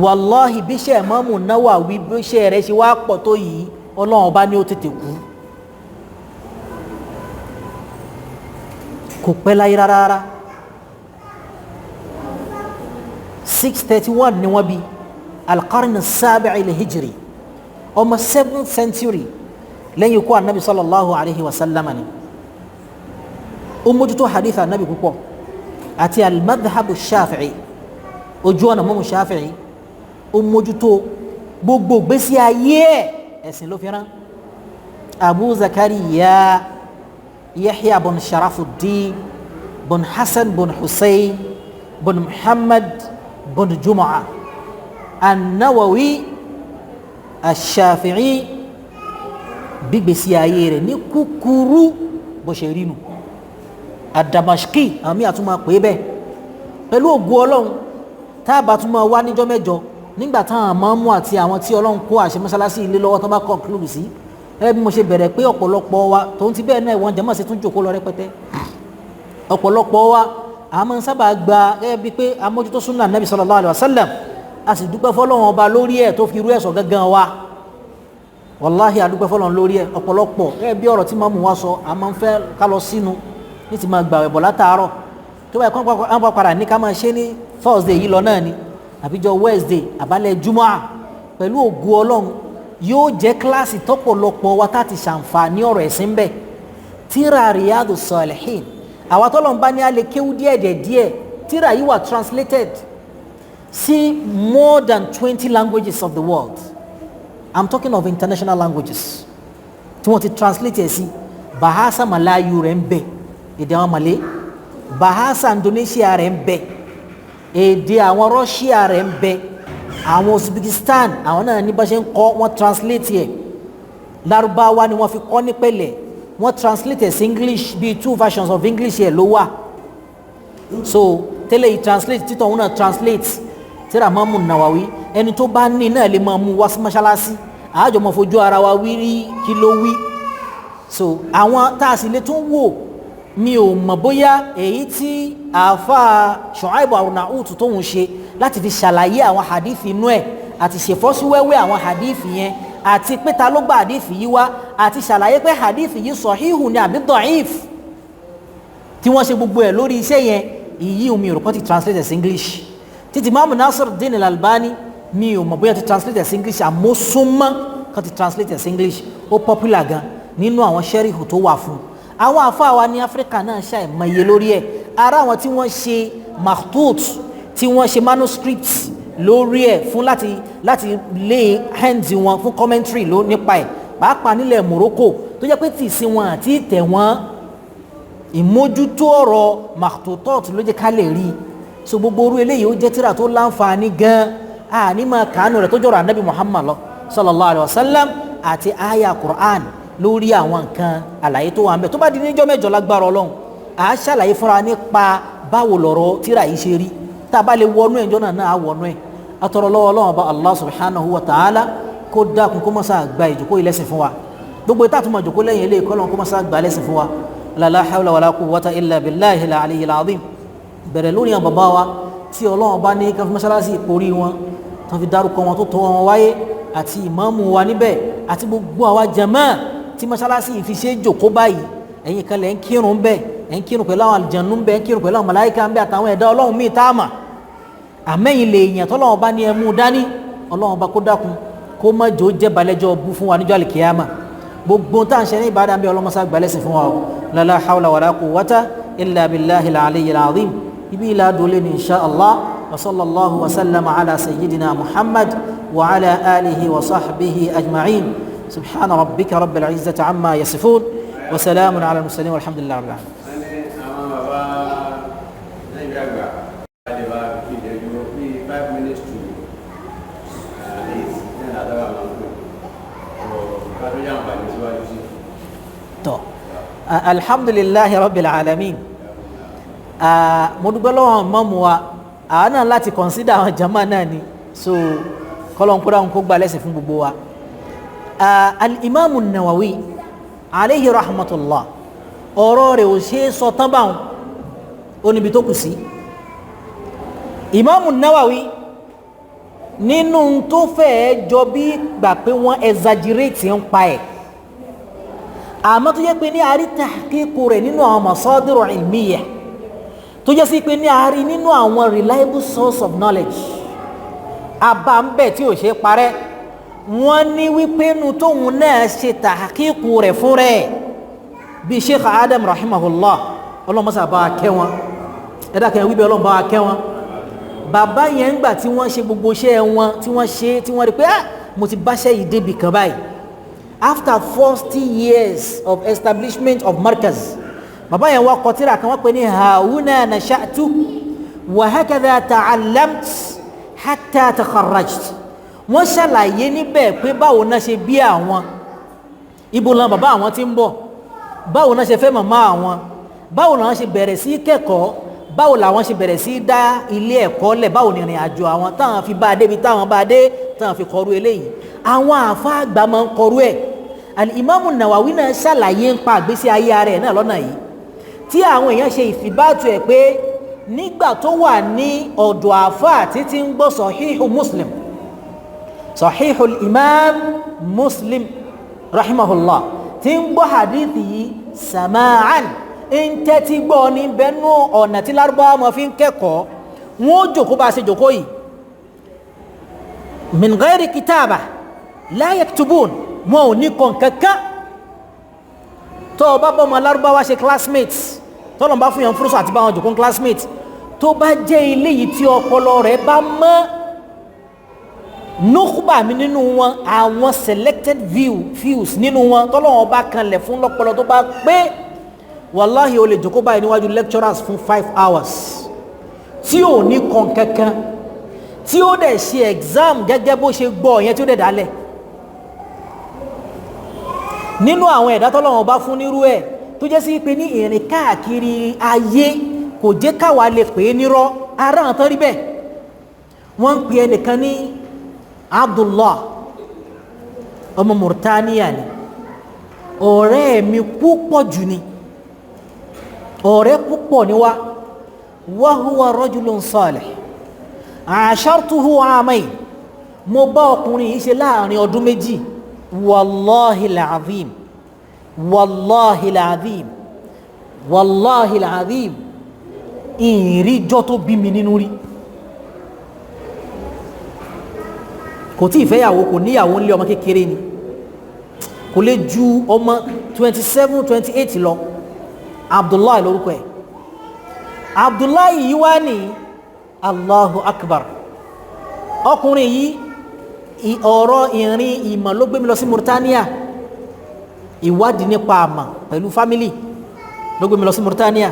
wàláhì bí iṣẹ́ Imamu Nawawi bí iṣẹ́ rẹ̀ ṣe wá pọ̀ tó yìí Ọlọ́run bá ní ó tètè kú kò pẹ́ láyé rárá 631 ni wọ́n bí al-qarn as-sabi' al-hijri ọmọ 7th century lẹ́yìn ikú anabi sallallahu alayhi wa sallam ni ó mójútó hadith anabi púpọ̀ àti al-madhhabu shafi'i ojú ọ̀nà mọ́mú shafi'i ó mójútó gbogbo gbésí ayé ẹ̀sìn ló fi rán abu zakariya yahya bin sharafuddin bin hasan bin hussein bin muhammad bin jumu'a an-nawawi ash-shafi'i gbígbésí ayé rẹ̀ ní kúkúrú bó ṣe rí nù ad-damashqi àmì àtúmọ̀ pé bẹ́ẹ̀ pẹ̀lú ògo ọlọ́run tá a bá tún máa wá níjọ́ mẹ́jọ nígbà táwọn àmọ́mú àti àwọn tí ọlọ́run kó àṣẹ mọ́sálásí ilé lọ́wọ́ tó bá conclude sí ẹ bí mo ṣe bẹ̀rẹ̀ pé ọ̀pọ̀lọpọ̀ wa tòun ti bẹ́ẹ̀ náà ìwọ̀n jẹ́mọ̀ sí tún jòkó lọ rẹpẹtẹ ọ̀pọ̀lọpọ̀ wa a máa ń sábà gba ẹ bí pé amójútó súnà nàbì sallallahu alaihi wasallam a sì dúpẹ́ fọlọ́run ọba lórí ẹ̀ tó fi irú ẹ̀ sọ gángan wa wàláhì a dúpẹ́ fọlọ́run lórí ẹ̀ ọ̀pọ̀lọpọ̀ ẹ bí ọ̀rọ̀ tí màmú wa sọ a máa ń fẹ́ ká lọ sínú ní ti máa gbàwẹ̀ bọ̀ látàárọ̀ tó bá yẹ kó àwọn padà ní ká máa ṣe ní Thursday yìí lọ náà ni àbíjọ Wednesday àbálẹ̀ Jumu'ah pẹ̀lú ògo Ọlọ́run yóò jẹ́ kíláàsì tọ́pọ̀lọpọ̀ wa tá ti ṣàǹfààní ọ̀rọ̀ ẹ̀sìn bẹ́ẹ̀ tíra Riyadu Soleheen àwa tọ́lọ̀ ń bá ní alẹ́ kéwú díẹ̀ tíra yìí wà translated sí more than 20 languages of the world I'm talking of international languages tí wọ́n ti translate ẹ̀ sí bahasa Malayu rẹ̀ ń bẹ èdè àwọn Malay bahasa Indonesia rẹ̀ ń bẹ èdè àwọn Russia rẹ̀ ń bẹ àwọn Uzbekistan àwọn náà ní bá ṣe ń kọ́ wọ́n translate ẹ̀ Lárúbáwá ni wọ́n fi kọ́ ní pẹ̀lẹ́ wọ́n translate ẹ̀ sí English bíi 2 versions of English ẹ̀ ló wà so tẹ́lẹ̀ yìí translate títọ̀ wọn náà translate tíra Imamu Nawawi ẹni tó bá ní náà lè máa mú wá sí mọ́ṣáláṣí àájọ mọ́ fojú ara wa wí rí kí ló wí so àwọn tá a sì lè tún wò mi ò mọ̀ bóyá èyí tí àáfàá Shu'aibu Arnaut tó ń ṣe láti fi ṣàlàyé àwọn hadith inú ẹ̀ àti ṣèfọ́síwẹ́wẹ́ àwọn hadith yẹn àti pé ta ló gba hadith yìí wá àti ṣàlàyé pé hadith yìí sahihu ni àbí da'if tí wọ́n ṣe gbogbo ẹ̀ lórí iṣẹ́ yẹn ìyí omi ò rò kọ́ ti translate sí English títí Imam Nasiruddin Al-Albani mi ò mọ̀ bóyá ti translate sí English àmọ́ súnmọ́ kọ́ ti translate sí English ó popular gan nínú àwọn sherihu tó wà fún àwọn àfáà wa ní Áfíríkà náà ṣàìmọye lórí ẹ̀ ara àwọn tí wọ́n ṣe makhtut tí wọ́n ṣe manuscripts lórí ẹ̀ fún láti lay hands wọn fún commentary ló nípa ẹ̀ pàápàá nílẹ̀ Morocco tó jẹ́ pé tì sí wọn àti tẹ̀ wọ́n ìmójútó ọ̀rọ̀ makhtutot ló jẹ́ ká lè rí so gbogbo orú eléyìí ó jẹ́ tíra tó láǹfààní gan ní máa kàánù rẹ̀ tó jọ̀rọ̀ Ànábì Muhammad lọ sallallahu alayhi wa sallam àti aya Qur'an lórí àwọn nǹkan àlàyé tó wà ń bẹ tó bá di níjọ́ mẹ́jọ lágbára Ọlọ́run à á ṣàlàyé fúnra nípa báwo lọ̀rọ̀ tíra yìí ṣe rí tá a bá lè wọnú ẹ̀jọ́ náà á wọnú ẹ̀ atọrọ lọ́wọ́ Ọlọ́run bá Allah subhanahu wa ta'ala kó dákun kó mọ́sá gba ìjòkó ilẹ̀sìn fún wa gbogbo ìta àtúmọ̀ ìjòkó lẹ́yìn ilé ìkọlọ́n kó mọ́sá gba ilẹ̀sìn fún wa la hawla wala quwwata illa billahi al-aliyyil azim bẹ̀rẹ̀ lórí àwọn bàbá wa tí Ọlọ́run bá ní ká fi mọ́sálásí ìporí wọn tó fi dárúkọ wọn tó tọ́ wọn wáyé àti ìmáàmù wa níbẹ̀ àti gbogbo àwa jàmáà tí mọ́sálásí yìí fi ṣe jòkó báyìí ẹ̀yin kan lẹ̀ ń kírun bẹ́ẹ̀ ẹ̀ ń kírun pẹ̀lú àwọn àlùjànnú bẹ́ẹ̀ ń kírun pẹ̀lú àwọn màláíkà bẹ́ẹ̀ àtàwọn ẹ̀dá Ọlọ́run míì tá a mà àmẹ́yìn lè yàn tọ́lọ́run bá ní ẹmú dání Ọlọ́run bá kó dákun kó má jò jẹ́ balẹ̀jọ́ bú fún wa níjọ́ àlìkìyàmà gbogbo tá à ń ṣe ní ìbádà bí ọlọ́mọsá gbalẹ̀sìn fún wa o la hawla wala quwwata illa billahi al-aliyyil azim ibi ìlà dole ní insha Allah wa sallallahu wa sallama ala sayyidina Muhammad wa ala alihi wa sahbihi ajma'in subhana rabbika rabbil izzati amma yasifun wa salamun ala al-mursalin walhamdulillahi rabbil alamin. Alhamdulillahi rabbil alamin mo dúpẹ́ lọ́wọ́ mọ́mú wa àwọn náà láti consider àwọn jama náà ni so kọ́lọ́nkúrá ń kó gbà lẹ́sìn fún gbogbo wa al-Imamu Nawawi alayhi rahmatullah ọ̀rọ̀ rẹ̀ ò ṣe é sọ tán báwọn ó níbi tó kù sí Imamu Nawawi nínú tó fẹ́ẹ́ jọ bí gbà pé wọ́n exaggerate ń pa ẹ̀ àmọ́ tó jẹ́ pé ní a rí tahqiqu rẹ̀ nínú àwọn masadiru ilmiya tó jẹ́ sí pé ní a rí nínú àwọn reliable source of knowledge àbá ń bẹ̀ tí ò ṣe parẹ́ wọ́n ní wípé nu tóun náà ṣe tahqiqu rẹ̀ fún rẹ̀ bí Sheikh Adam rahimahullah ọlọ́mọsà bá wa kẹ́ wọn ẹ̀dá kan wíbẹ̀ ọlọ́mọ bá wa kẹ́ wọn bàbá yẹn ń gbà tí wọ́n ṣe gbogbo iṣẹ́ wọn tí wọ́n ṣe tí wọ́n rí pé mo ti báṣẹ́ yìí débi kan báyìí after 40 years of establishment of markaz bàbá yẹn wá kọ tírà kan wọ́n pè ní hauna nasha'tu wa hakadha ta'allamt hatta takharrajt wọ́n ṣàlàyé níbẹ̀ pé báwo náà ṣe bí àwọn ibo lan bàbá àwọn tí ń bọ̀ báwo náà ṣe fẹ́ màmá àwọn báwo náà ṣe bẹ̀rẹ̀ sí kẹ́kọ̀ọ́ báwo làwọn ṣe bẹ̀rẹ̀ sí dá ilé ẹ̀kọ́ lẹ̀ báwo ni ìrìn àjò àwọn táwọn fi bá a débi táwọn bá a dé táwọn fi kọrú eléyìí àwọn àfa àgbà máa ń kọrú ẹ̀ Al-Imamu Nawawi náà ṣàlàyé ń pa àgbésí ayé ara ẹ̀ náà lọ́nà yìí tí àwọn èèyàn ṣe ìfìbátú ẹ̀ pé nígbà tó wà ní ọ̀dọ̀ àfa títí ń gbọ́ Sahihu Muslim Sahihu Imam Muslim rahimahullah tí ń gbọ́ hadithi yìí sama'an ń tẹ́tí gbọ́ ní bẹ́nu ọ̀nà tí lárúbáwá máa fi ń kẹ́kọ̀ọ́ wọ́n ó jòkó bá a ṣe jòkó yìí min ghairi kitaba la yaktubun wọn ò ní kàn kankan tó o bá bọ́ ọmọ lárúbáwá ṣe classmate tó lọ́n bá fún yàn fúrúsọ àti bá wọn jòkó classmate tó bá jẹ́ ilé yìí tí ọpọlọ rẹ̀ bá mọ́ nukhba mi nínú wọn àwọn selected views nínú wọn tọ́lọ́wọ́n bá kanlẹ̀ fún lọ́pọlọ tó bá pé wàláhì o lè jòkó báyìí níwájú lecturers fún 5 hours tí ò ní kàn kankan tí ó dẹ̀ ṣe exam gẹ́gẹ́ bó ṣe gbọ́ yẹn tí ó dẹ̀ dálẹ̀ nínú àwọn ẹ̀dá tọ́lọ́wọ́n bá fún nírú ẹ̀ tó jẹ́ sí pé ní ìrìn káàkiri ayé kò jẹ́ káwa lè pè é nírọ́ ara hàn tán rí bẹ́ẹ̀ wọ́n ń pè ẹnìkan ní Abdullah ọmọ Mauritania ni ọ̀rẹ́ mi púpọ̀ jù ni ọ̀rẹ́ púpọ̀ ni wa huwa rajulun salih ashartuhu amayn mo bá ọkùnrin yìí ṣe láàrin ọdún méjì wallahi alazim wallahi alazim wallahi alazim ìrìjọ́ tó bí mi nínú rí kò tí ìfẹ́yàwó kò níyàwó ńlé ọmọ kékeré ni kò lè ju ọmọ 27 28 lọ Abdullahi lórúkọ ẹ̀ Abdullahi yìí wá ní Allahu Akbar ọkùnrin yìí ọ̀rọ̀ ìrìn ìmọ̀ ló gbé mi lọ sí Mauritania ìwádìí nípa àmà pẹ̀lú fámílì ló gbé mi lọ sí Mauritania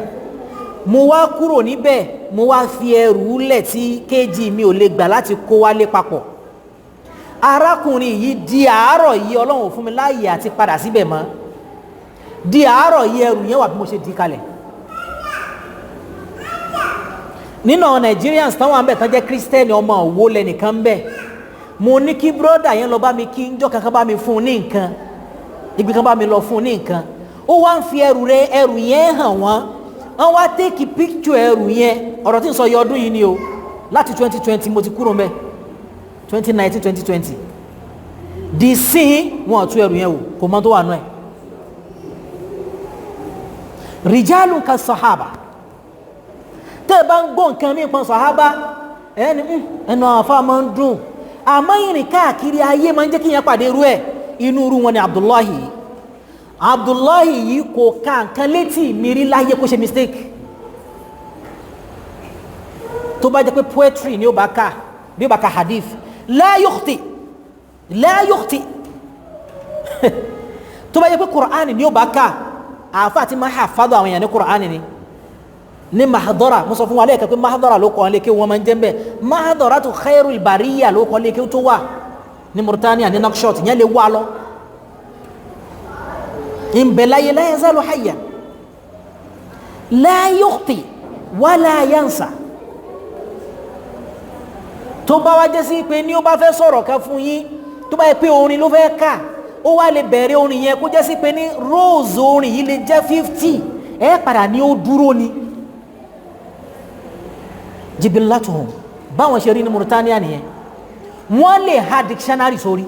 mo wá kúrò níbẹ̀ mo wá fi ẹrù lẹ̀ tí kéjì mi ò lè gbà láti kó wálé papọ̀ arákùnrin yìí di àárọ̀ yìí Ọlọ́run fún mi láàyè àti padà síbẹ̀ mọ́ di àárọ̀ yìí ẹrù yẹn wà bí mo ṣe di kalẹ̀ nínú àwọn Nigerians táwọn àmbẹ̀ tán jẹ́ Christian ọmọ òwò lẹ́nìkan bẹ́ẹ̀ mo ní kí brọ́dà yẹn lọ bá mi kí njọ́ kankan bá mi fún un ní nǹkan ibi kan bá mi lọ fún un ní nǹkan ó wá ń fi ẹrù yẹn hàn wọ́n wá take picture ẹrù yẹn ọ̀rọ̀ tí ń sọ yọ ọdún yìí ni o láti 2020 mo ti kúrò mbẹ̀ 2019 2020 di sin wọn tú ẹrù yẹn wò kò mọ tó wà nù ẹ rijalun ka sahaba tẹ́ ẹ bá ń gbọ́ nǹkan mí pọn sahaba ẹni ẹnu àwọn afá máa ń dùn àmọ́ ìrìn káàkiri ayé máa ń jẹ́ kí yẹn pàdé irú ẹ̀ inú irú wọn ni Abdullahi yìí kò ka nǹkan létí mi rí láyé kó ṣe mistake tó bá jẹ́ pé poetry ni ó bá ka bí ó bá ka hadith la yukhti tó bá jẹ́ pé Qur'an ni ó bá ka àfáà tí máa hafadhu àwọn èèyàn ní Qur'an ni ní mahadara mo sọ fún wa lẹ́ẹ̀kan pé mahadara ló kọ́ lé kí wọ́n máa ń jẹ́ ń bẹ́ mahadaratu khairul bariya ló kọ́ lé kí tó wà ní Mauritania ní Nouakchott yẹn lè wá lọ ìbẹ̀láyé la yazalu hayya la yukhti wala yansa tó bá wá jẹ́ sí pé ní ó bá fẹ́ sọ̀rọ̀ kan fún yín tó bá yẹ pé orin ló fẹ́ kà ó wá lè bẹ̀rẹ̀ orin yẹn kó jẹ́ sí pé ní rose orin yìí lè jẹ́ 50 ẹ padà ní ó dúró ni jibillatuhum báwọn ṣe rí ní Mauritania nìyẹn wọ́n lè ha dictionary sórí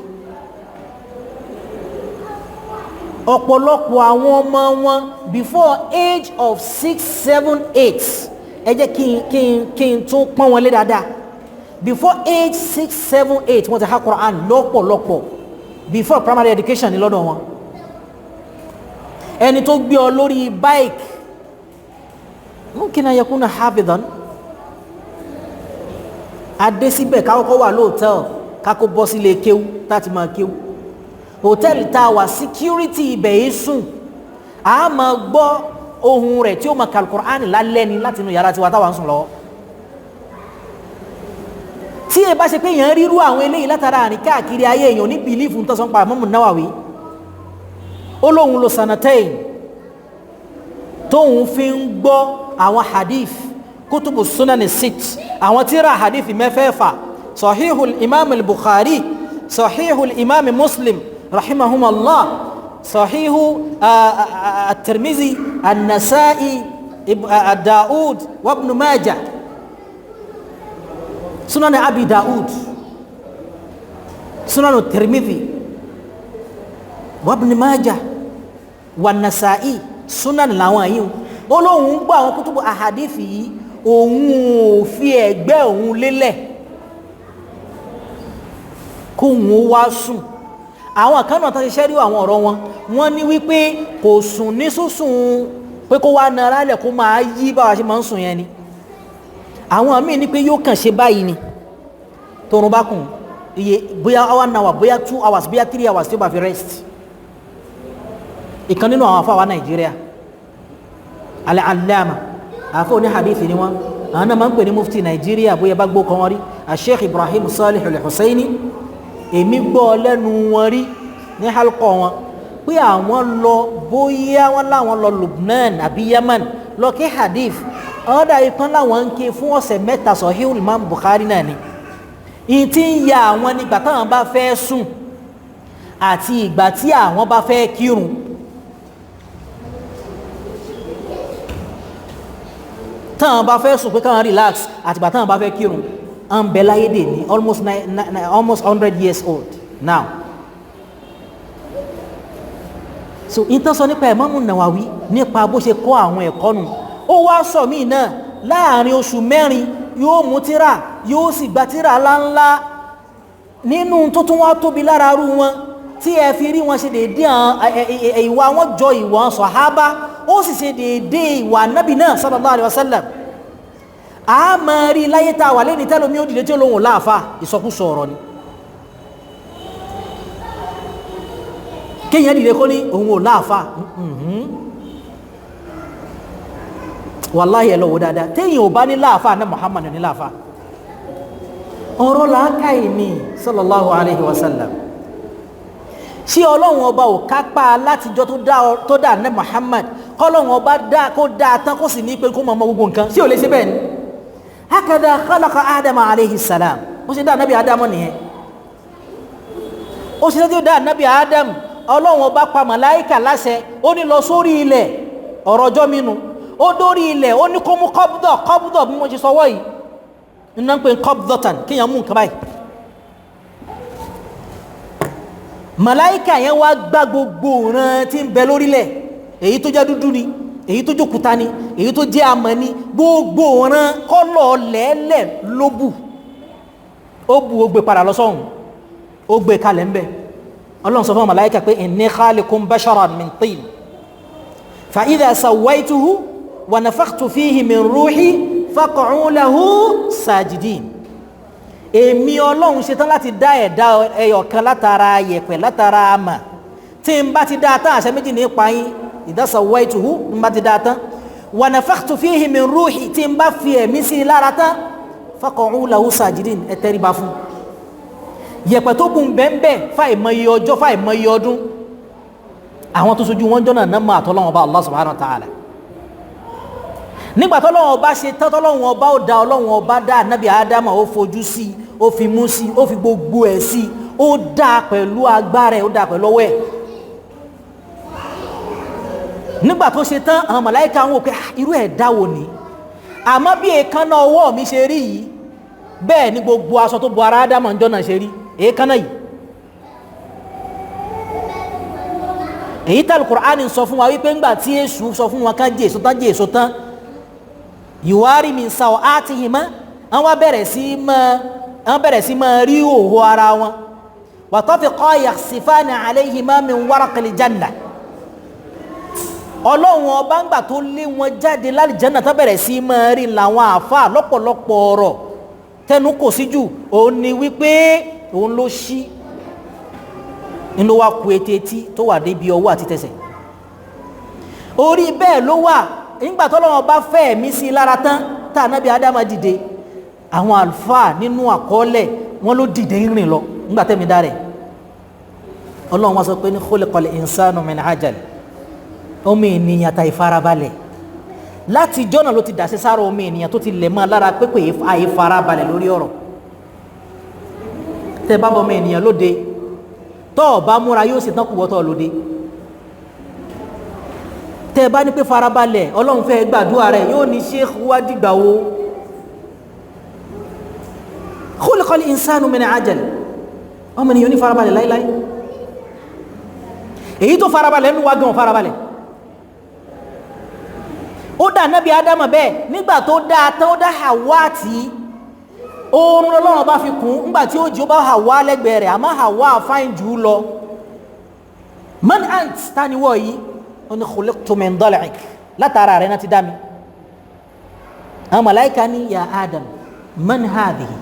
ọ̀pọ̀lọpọ̀ àwọn ọmọ wọn before age of 6, 7, 8 ẹ jẹ́ kí n tún pọ́n wọn lé dáadáa before age 6, 7, 8 wọ́n ti há Quran lọ́pọ̀lọpọ̀ before primary education ní lọ́dọ̀ wọn. ẹni tó gbé ọ lórí bike mungkin an yakuna hafidhan adé síbẹ̀ kákọ́kọ́ wà lóòtẹ́ọ̀ kákó bọ́ sílé kéwú láti máa kéwú hòtẹ́ẹ̀lì tá a wà security ibẹ̀ yìí sùn a máa gbọ́ ohun rẹ̀ tí ó máa ka Al-Qur'an lálẹ́ ni láti inú yàrá tiwa táwa ń sùn lọ́wọ́ tí ẹ bá ṣe pé èèyàn rírú àwọn eléyìí látara àrìn káàkiri ayé èèyàn ní bìlífù ń tọ́sán pa Imam Nawawi ó lóun lo sanatain tóun fi ń gbọ́ àwọn hadith kutubu sunan sit àwọn tíra hadith mẹ́fẹ̀ẹ̀fà sahihul imam al-Bukhari sahihul imam Muslim rahimahumullah sahihu at-Tirmidhi an-Nasa'i Daud wa Ibn Majah sunan Abi Daud sunan at-Tirmidhi wa Ibn Majah wa Nasa'i sunan làwọn yìí olóhun gbọ́ àwọn kútùbù àhàdífì yìí òun ò fi ẹ̀gbẹ́ òun lélẹ̀ kóhun wá sùn àwọn kan náà tó ṣiṣẹ́ rí àwọn ọ̀rọ̀ wọn wọ́n ní wípé kò sùn ní sísùn pé kó wá nara lẹ̀ kó máa yí báwa ṣe máa ń sùn yẹn ni àwọn míì ní pé yóò kàn ṣe báyìí ni tóorun bá kùn iye bóyá 1 hour bóyá 2 hours bóyá 3 hours tí ó bá fi rest ìkan nínú àwọn afáwa Nàìjíríà al-allama àfọ́ ní hadithi ni wọ́n àwọn náà máa ń pè ní mufti Nàìjíríà bóyá bá gbó kan wọ́n rí Sheikh Ibrahim Salih al-Husseini èmi gbọ́ lẹ́nu wọn rí ní halkọ wọn pé àwọn lọ bóyá wọn láwọn lọ Lubnan àbí Yemen lọ kí hadith ọ̀dà ìkan láwọn ń ké fún ọ̀sẹ̀ mẹ́ta Sahihul Imam Bukhari náà ni ìyí tí ń ya àwọn nígbà táwọn bá fẹ́ sùn àti ìgbà tí àwọn bá fẹ́ kírun táwọn bá fẹ́ sùn pé káwọn relax àtìgbà táwọn bá fẹ́ kírun ń bẹ láyé dè ní almost 100 years old now so ìtàn sọ nípa Imam Nawawi nípa bó ṣe kọ́ àwọn ẹ̀kọ́ nù ó wá sọ míì náà láàrin oṣù 4 yóò mú tírà yóò sì gba tírà ńláńlá nínú tó tún wá tóbi lára rú wọn tí ẹ fi rí wọn ṣe dédé ìwà wọn jọ ìwà sàhábà ó sì ṣe dédé ìwà nábì náà sallallahu alaihi wasallam a máa rí láyé tá a wà lẹ́ni tẹ́lómi ó dìde tí ó lóhùn láàfà ìsọkúsọ ọ̀rọ̀ ni kéèyàn dìde kó ní òun ò láàfà wàláhì ẹ lọ wò dáadáa téèyàn ò bá ní láàfà ní Muhammad ní láàfà ọ̀rọ̀ làákàyè ni sallallahu alaihi wasallam ṣé ọlọ́run ọba ò kápá látijọ́ tó dá ní Muhammad kọ́lọ́run ọba kó dá tán kó sì ní pé kó mọ̀ gbogbo nǹkan ṣé ò lè ṣe bẹ́ẹ̀ ni hakada khalaqa Adama alayhi salam ó ṣe dá nábì Ádámù nìyẹn ó ṣe dá nábì Ádámù ọlọ́run ọba pa màláíkà láṣẹ ó ní lọ sórí ilẹ̀ ọ̀rọ̀ ọjọ́ mínú ó dórí ilẹ̀ ó ní kó mú kọ́bùdọ̀ bí mo ṣe sọwọ́ yìí iná ń pè kọ́bùdọ̀tàn kíyàn mú nǹkan báyìí màláíkà yẹn wá gbá gbogbo ràn tí ń bẹ lórílẹ̀ èyí tó jẹ́ dúdú ni èyí tó jókúta ni èyí tó jẹ́ amọ̀ ni gbogbo ràn kọ́lọ̀ lẹ́lẹ̀ ló bù ó gbé padà lọ sọ́hùn ó gbé kalẹ̀ ń bẹ̀ ọlọ́run sọ fún màláíkà pé inni khaliqun basharan min tin fa idha sawaytuhu wa nafakhtu fihi min ruhi faq'u lahu sajidin èmi ọlọ́run ṣetán láti dá ẹ̀dá ẹyọ̀kan látara yẹ̀pẹ̀ látara àmà tí n bá ti dá tán àṣẹ méjì ní ipa yín idha sawaytuhu n bá ti dá tán wa nafakhtu fihi min ruhi tí n bá fi ẹ̀mí sí lára tán faq'u lahu sajidin ẹ tẹríba fún yẹ̀pẹ̀ tó gùn bẹ́ẹ̀ fáìmọye ọjọ́ fáìmọye ọdún àwọn tó sojú wọn jọ́nà náà máa tọ́lọ́wọ́n bá Allah subhanahu wa ta'ala nígbà tọ́lọ́wọ́n ọba ṣe tán tọ́lọ́wọ́n ọba ó dá ọlọ́wọ́n ọba dá nábì Ádámà ó fojú sí ó fi mú sí ó fi gbogbo ẹ̀ sí ó dá pẹ̀lú agbára ẹ̀ ó dá pẹ̀lú ọwọ́ ẹ̀ nígbà tó ṣe tán àwọn màláíkà wọn ò pé irú ẹ̀ dáwò ní àmọ́ bí èékánná ọwọ́ mi ṣe rí yìí bẹ́ẹ̀ ni gbogbo aṣọ tó bo ara Ádámà ń jọ́nà ṣe rí èékánná yìí èyí tí Al-Qur'ani sọ fún wa wípé ńgbà tí èṣù sọ fún wọn ká jẹ èso tán yuwari min sawatihima àwọn bẹ̀rẹ̀ sí máa rí òhò ara wọn wa tafiqa yakhsifani alayhima min waraqil janna ọlọ́run ọba ńgbà tó lé wọn jáde lálìjánà tó bẹ̀rẹ̀ sí máa rí làwọn àáfàá lọ́pọ̀lọpọ̀ ọ̀rọ̀ tẹnu kò sí jù òun ni wípé òun ló ṣí inú wa ku etí tó wà débi ọwọ́ àti tẹsẹ̀ orí bẹ́ẹ̀ ló wà nígbà tó lọ́wọ́ bá fẹ́ ẹ̀mí sí i lára tán tá ànábì ádámà dìde àwọn àlùfáà nínú àkọọ́lẹ̀ wọn ló dìde rìn lọ nígbà tẹ́mi dá rẹ̀ ọlọ́run wá sọ pé ní khuliqal insanu min ajal ọmọ ènìyàn ta ìfarabalẹ̀ láti jọ́nà ló ti dà sí sára ọmọ ènìyàn tó ti lẹ̀ mọ́ lára pé àìfarabalẹ̀ lórí ọ̀rọ̀ tẹ́ bá bọ́ ọmọ ènìyàn lóde tọ́ ọ bá múra yóò sì tán kù wọ́tọ̀ lóde tẹ́ bá ní pé farabalẹ̀ ọlọ́run fẹ́ gbàdúrà rẹ̀ yóò ní sheikh wá dìgbà wo khuliqal insanu min ajal ọmọ ènìyàn ní farabalẹ̀ láíláí èyí tó farabalẹ̀ nínú wa gan farabalẹ̀ ó dá nábì ádámà bẹ́ẹ̀ nígbà tó dá tán ó dá Hawa tí oorun ọlọ́run bá fi kún nígbà tí ó jí ó bá Hawa lẹ́gbẹ̀ẹ́ rẹ̀ àmọ́ Hawa fáìn jù ú lọ man ant taniwọ̀ yìí ó ní khuliqtu min dal'ik látara rẹ̀ náà ti dá mi àwọn màláìka ní ya Adam man hadhihi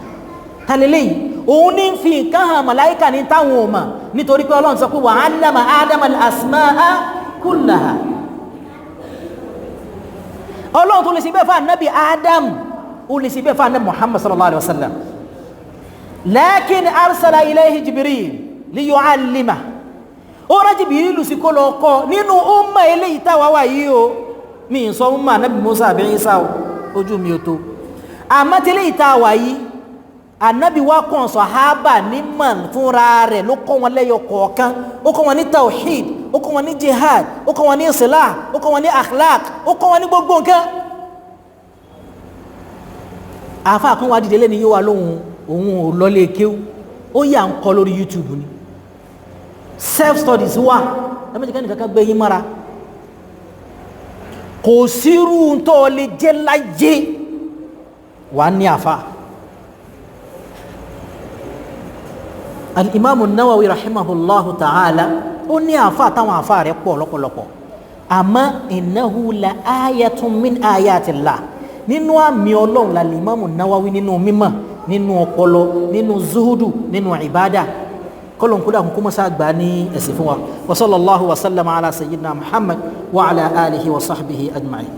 tàlélẹ́ yìí òun ní fi nǹkan hàn màláìka ní táwọn ò mà nítorí pé ọlọ́run sọ pé wa 'allama Adama al-asma'a kullaha ọlọ́run tó lè ṣe bẹ́ẹ̀ fún ànábì Adam ó lè ṣe bẹ́ẹ̀ fún ànábì Muhammad sallallahu alayhi wa sallam lakin arsala ilayhi Jibril liyu'allima ó rán Jibril sí kó lọ kọ́ nínú umma eléyìí táwa wà yìí o mi sọ umma ànábì Musa àbí Isa ojú mi ò tó àmọ́ tí eléyìí táwa yìí ànábì wa kàn sàhábà nímọ̀ fúnra rẹ̀ ló kọ́ wọn lẹ́yọ kọ̀ọ̀kan ó kọ́ wọn ní tawhid ó kọ́ wọn ní jihad ó kọ́ wọn ní islah ó kọ́ wọn ní akhlaq ó kọ́ wọn ní gbogbo nǹkan àáfàá kan wá dìde lẹ́ni yóò wá lóhun òun ò lọlé kéwú ó yà ń kọ́ lórí YouTube ni self studies wà ẹ̀mẹ́jìká nìkan kan gbé yín mọ́ra kò sírú tó lè jẹ́ láyé wà ní àáfàá al-Imam an-Nawawi rahimahullahu ta'ala ó ní àáfàá táwọn àáfàá rẹ̀ pọ̀ lọ́pọ̀lọpọ̀ àmọ́ innahu la ayatun min ayatillah nínú àmì ọlọ́run la Imam an-Nawawi nínú mímọ̀ nínú ọpọlọ nínú zuhudu nínú ìbádà kọlọ̀n kúrò àkókò mọ́sá gbà ní ẹ̀sìn fún wa wa sallallahu wa sallama ala sayyidina Muhammad wa ala alihi wa sahbihi ajma'in.